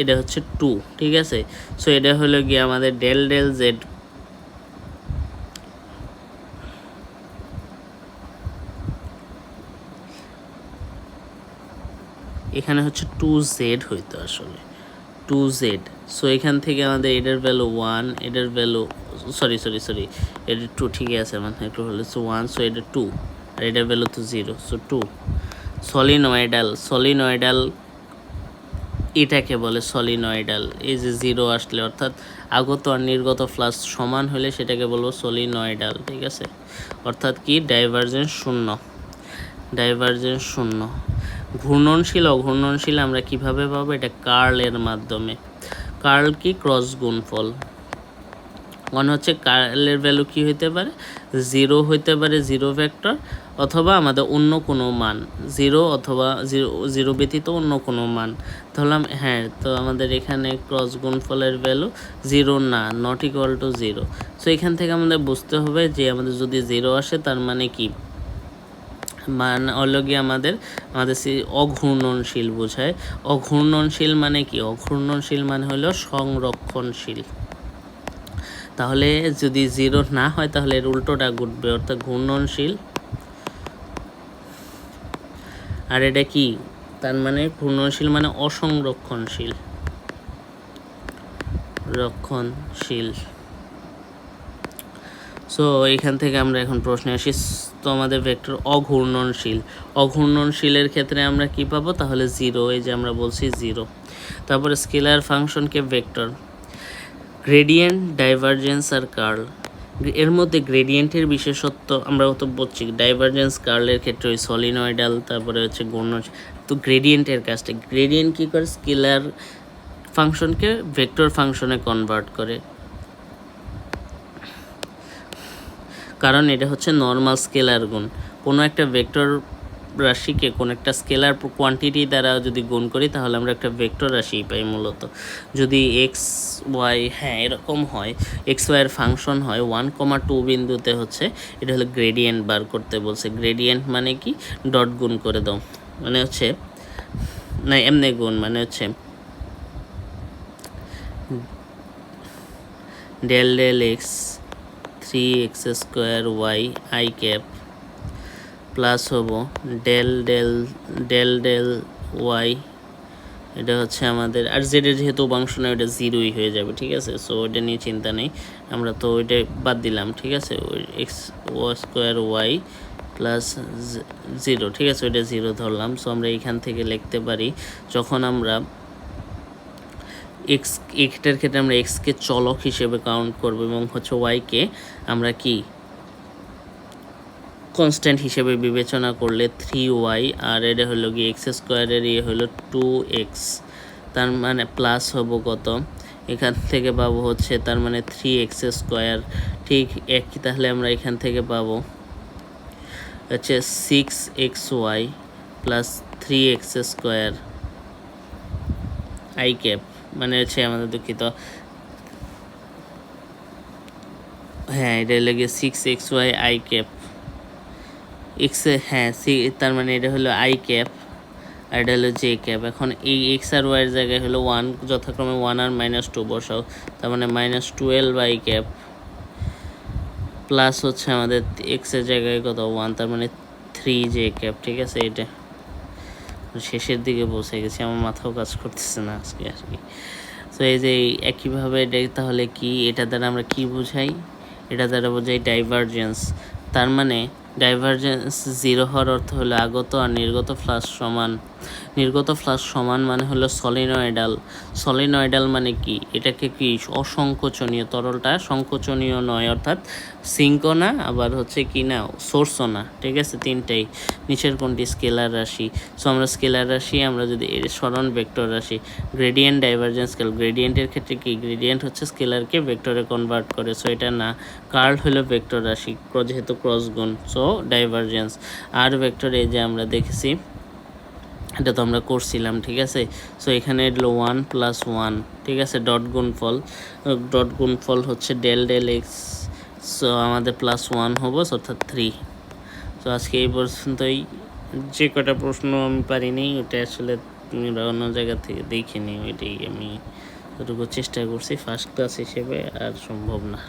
এটা হচ্ছে 2, ঠিক আছে। সো এটা হলো গিয়ে আমাদের ডেল জেড এখানে হচ্ছে 2z হইতো আসলে 2z। সো এখান থেকে আমাদের এটার ভ্যালু 1, এটার ভ্যালু সরি এটা 2, ঠিকই আছে, মানে একটু হলে 1, সো এটা 2, আর এটার ভ্যালু তো 0, সো 2। সলিনয়েডাল এটাকে বলে সলিনয়েডাল। এই যে 0 আসলে অর্থাৎ আগত আর নির্গত ফ্লাক্স সমান হলে সেটাকে বলবো সলিনয়েডাল, ঠিক আছে। অর্থাৎ কি ডাইভারজেন্স শূন্য। ঘূর্ণনশীল অঘূর্ণনশীল আমরা কিভাবে পাবো? এটা কার্লের মাধ্যমে। কার্ল কি? ক্রস গুণফল। মনে হচ্ছে কার্লের ভ্যালু কি হইতে পারে? 0 হইতে পারে, 0 ভেক্টর, অথবা আমাদের অন্য কোনো মান 0 অথবা 0 ব্যতীত অন্য কোনো মান ধরলাম। হ্যাঁ, তো আমাদের এখানে ক্রস গুণফলের ভ্যালু 0 না, নট ইকুয়াল টু 0। সো এখান থেকে আমাদের বুঝতে হবে যে আমাদের যদি 0 আসে তার মানে কি? মান হলো গিয়ে আমাদের সেই অঘূর্ণনশীল বোঝায়। অঘূর্ণনশীল মানে কি? অঘূর্ণনশীল মানে হলো সংরক্ষণশীল। তাহলে যদি 0 না হয় তাহলে এর উল্টোটা ঘটবে, অর্থাৎ ঘূর্ণনশীল। আর এটা কি? তার মানে ঘূর্ণনশীল মানে অসংরক্ষণশীল, রক্ষণশীল। সো এখান থেকে আমরা এখন প্রশ্নে আসি। তো আমাদের ভেক্টর অঘূর্ণনশীলের ক্ষেত্রে আমরা কি পাবো? তাহলে 0, এই যে আমরা বলছি 0। তারপরে স্কেলার ফাংশনকে ভেক্টর, গ্রেডিয়েন্ট, ডাইভারজেন্স আর কার্ল। এর মধ্যে গ্রেডিয়েন্টের বিশেষত্ব আমরা তো বলছি, ডাইভারজেন্স কার্লের ক্ষেত্রে ওই সলিনয়েডাল, তারপরে হচ্ছে ঘূর্ণনশীল। তো গ্রেডিয়েন্টের কাজটা, গ্রেডিয়েন্ট কী করে? স্কেলার ফাংশনকে ভেক্টর ফাংশনে কনভার্ট করে, কারণ এটা হচ্ছে নর্মাল স্কেলার গুণ। কোনো একটা ভেক্টর রাশিকে কোনো একটা স্কেলার কোয়ান্টিটি দ্বারা যদি গুণ করি তাহলে আমরা একটা ভেক্টর রাশি পাই মূলত। যদি এক্স ওয়াই, হ্যাঁ এরকম হয়, এক্স ওয়াইয়ের ফাংশন হয় 1,2 বিন্দুতে, হচ্ছে এটা হলো গ্রেডিয়েন্ট বার করতে বলছে। গ্রেডিয়েন্ট মানে কি? ডট গুণ করে দাও, মানে হচ্ছে না এমনি গুণ, মানে হচ্ছে del del x 3x² y i cap plus হবো ডেল ওয়াই, এটা হচ্ছে আমাদের। আর জেডের যেহেতু উপাংশ না, ওইটা 0ই হয়ে যাবে, ঠিক আছে। সো ওইটা নিয়ে চিন্তা নেই, আমরা তো ওইটা বাদ দিলাম, ঠিক আছে। ওই x² প্লাস 0, ঠিক আছে, ওইটা 0 ধরলাম। সো আমরা এখান থেকে লিখতে পারি, যখন আমরা এটার ক্ষেত্রে আমরা এক্সকে চলক হিসেবে কাউন্ট করব এবং হচ্ছে ওয়াইকে আমরা কি কনস্ট্যান্ট হিসেবে বিবেচনা করলে 3y, আর এটা হলো কি x² হলো 2x, তার মানে প্লাস হবো কত? এখান থেকে পাবো হচ্ছে তার মানে 3x², ঠিক একই। তাহলে আমরা এখান থেকে পাবো হচ্ছে 6xy plus 3x² i cap, মানে হচ্ছে আমাদের দুঃখিত, হ্যাঁ এটা লেগে 6xy i ক্যাপ এক্স, হ্যাঁ তার মানে এটা হলো i ক্যাপ আর এটা হলো j ক্যাপ। এখন এই এক্স আর ওয়াইয়ের জায়গায় হলো 1, যথাক্রমে 1 আর -2 বসাও, তার মানে -12 i ক্যাপ প্লাস হচ্ছে আমাদের এক্সের জায়গায় কত 1, তার মানে 3j ক্যাপ, ঠিক আছে। এটা শেষের দিকে পৌঁছে গেছি, আমার মাথাও কাজ করতেছে না আজকে আর কি। তো এই যে একইভাবে এটা তাহলে কি, এটা দ্বারা আমরা কি বোঝাই? এটা দ্বারা বোঝাই ডাইভারজেন্স। তার মানে ডাইভারজেন্স 0 হওয়ার অর্থ হলো আগত আর নির্গত ফ্লাক্স সমান। নির্গত ফ্লাক্স সমান মানে হলো সলিনয়েডাল মানে কি? এটাকে কি অসংকোচনীয়, তরলটা সংকোচনীয় নয়, অর্থাৎ সিঙ্কও না, আবার হচ্ছে কি না সোর্সও না, ঠিক আছে। তিনটাই। নিচের কোনটি? স্কেলার রাশি। সো আমরা স্কেলার রাশি, আমরা যদি সরণ ভেক্টর রাশি, গ্রেডিয়েন্ট, ডাইভারজেন্স, স্কেল। গ্রেডিয়েন্টের ক্ষেত্রে কি? গ্রেডিয়েন্ট হচ্ছে স্কেলারকে ভেক্টরে কনভার্ট করে, সো এটা না। কার্ল হলো ভেক্টর রাশি, যেহেতু ক্রস গুণ, সো ডাইভারজেন্স। আর ভেক্টর এই যে আমরা দেখেছি, এটা তো আমরা করছিলাম, ঠিক আছে। সো এখানে এলো 1 + 1, ঠিক আছে। ডট গুণফল হচ্ছে ডেল এক্স, সো আমাদের +1 হবো, অর্থাৎ 3। তো আজকে এই পর্যন্তই। যে কটা প্রশ্ন আমি পারিনি ওটা আসলে অন্য জায়গা থেকে দেখিনি, ওইটাই আমি যতটুকু চেষ্টা করছি ফার্স্ট ক্লাস হিসেবে, আর সম্ভব না।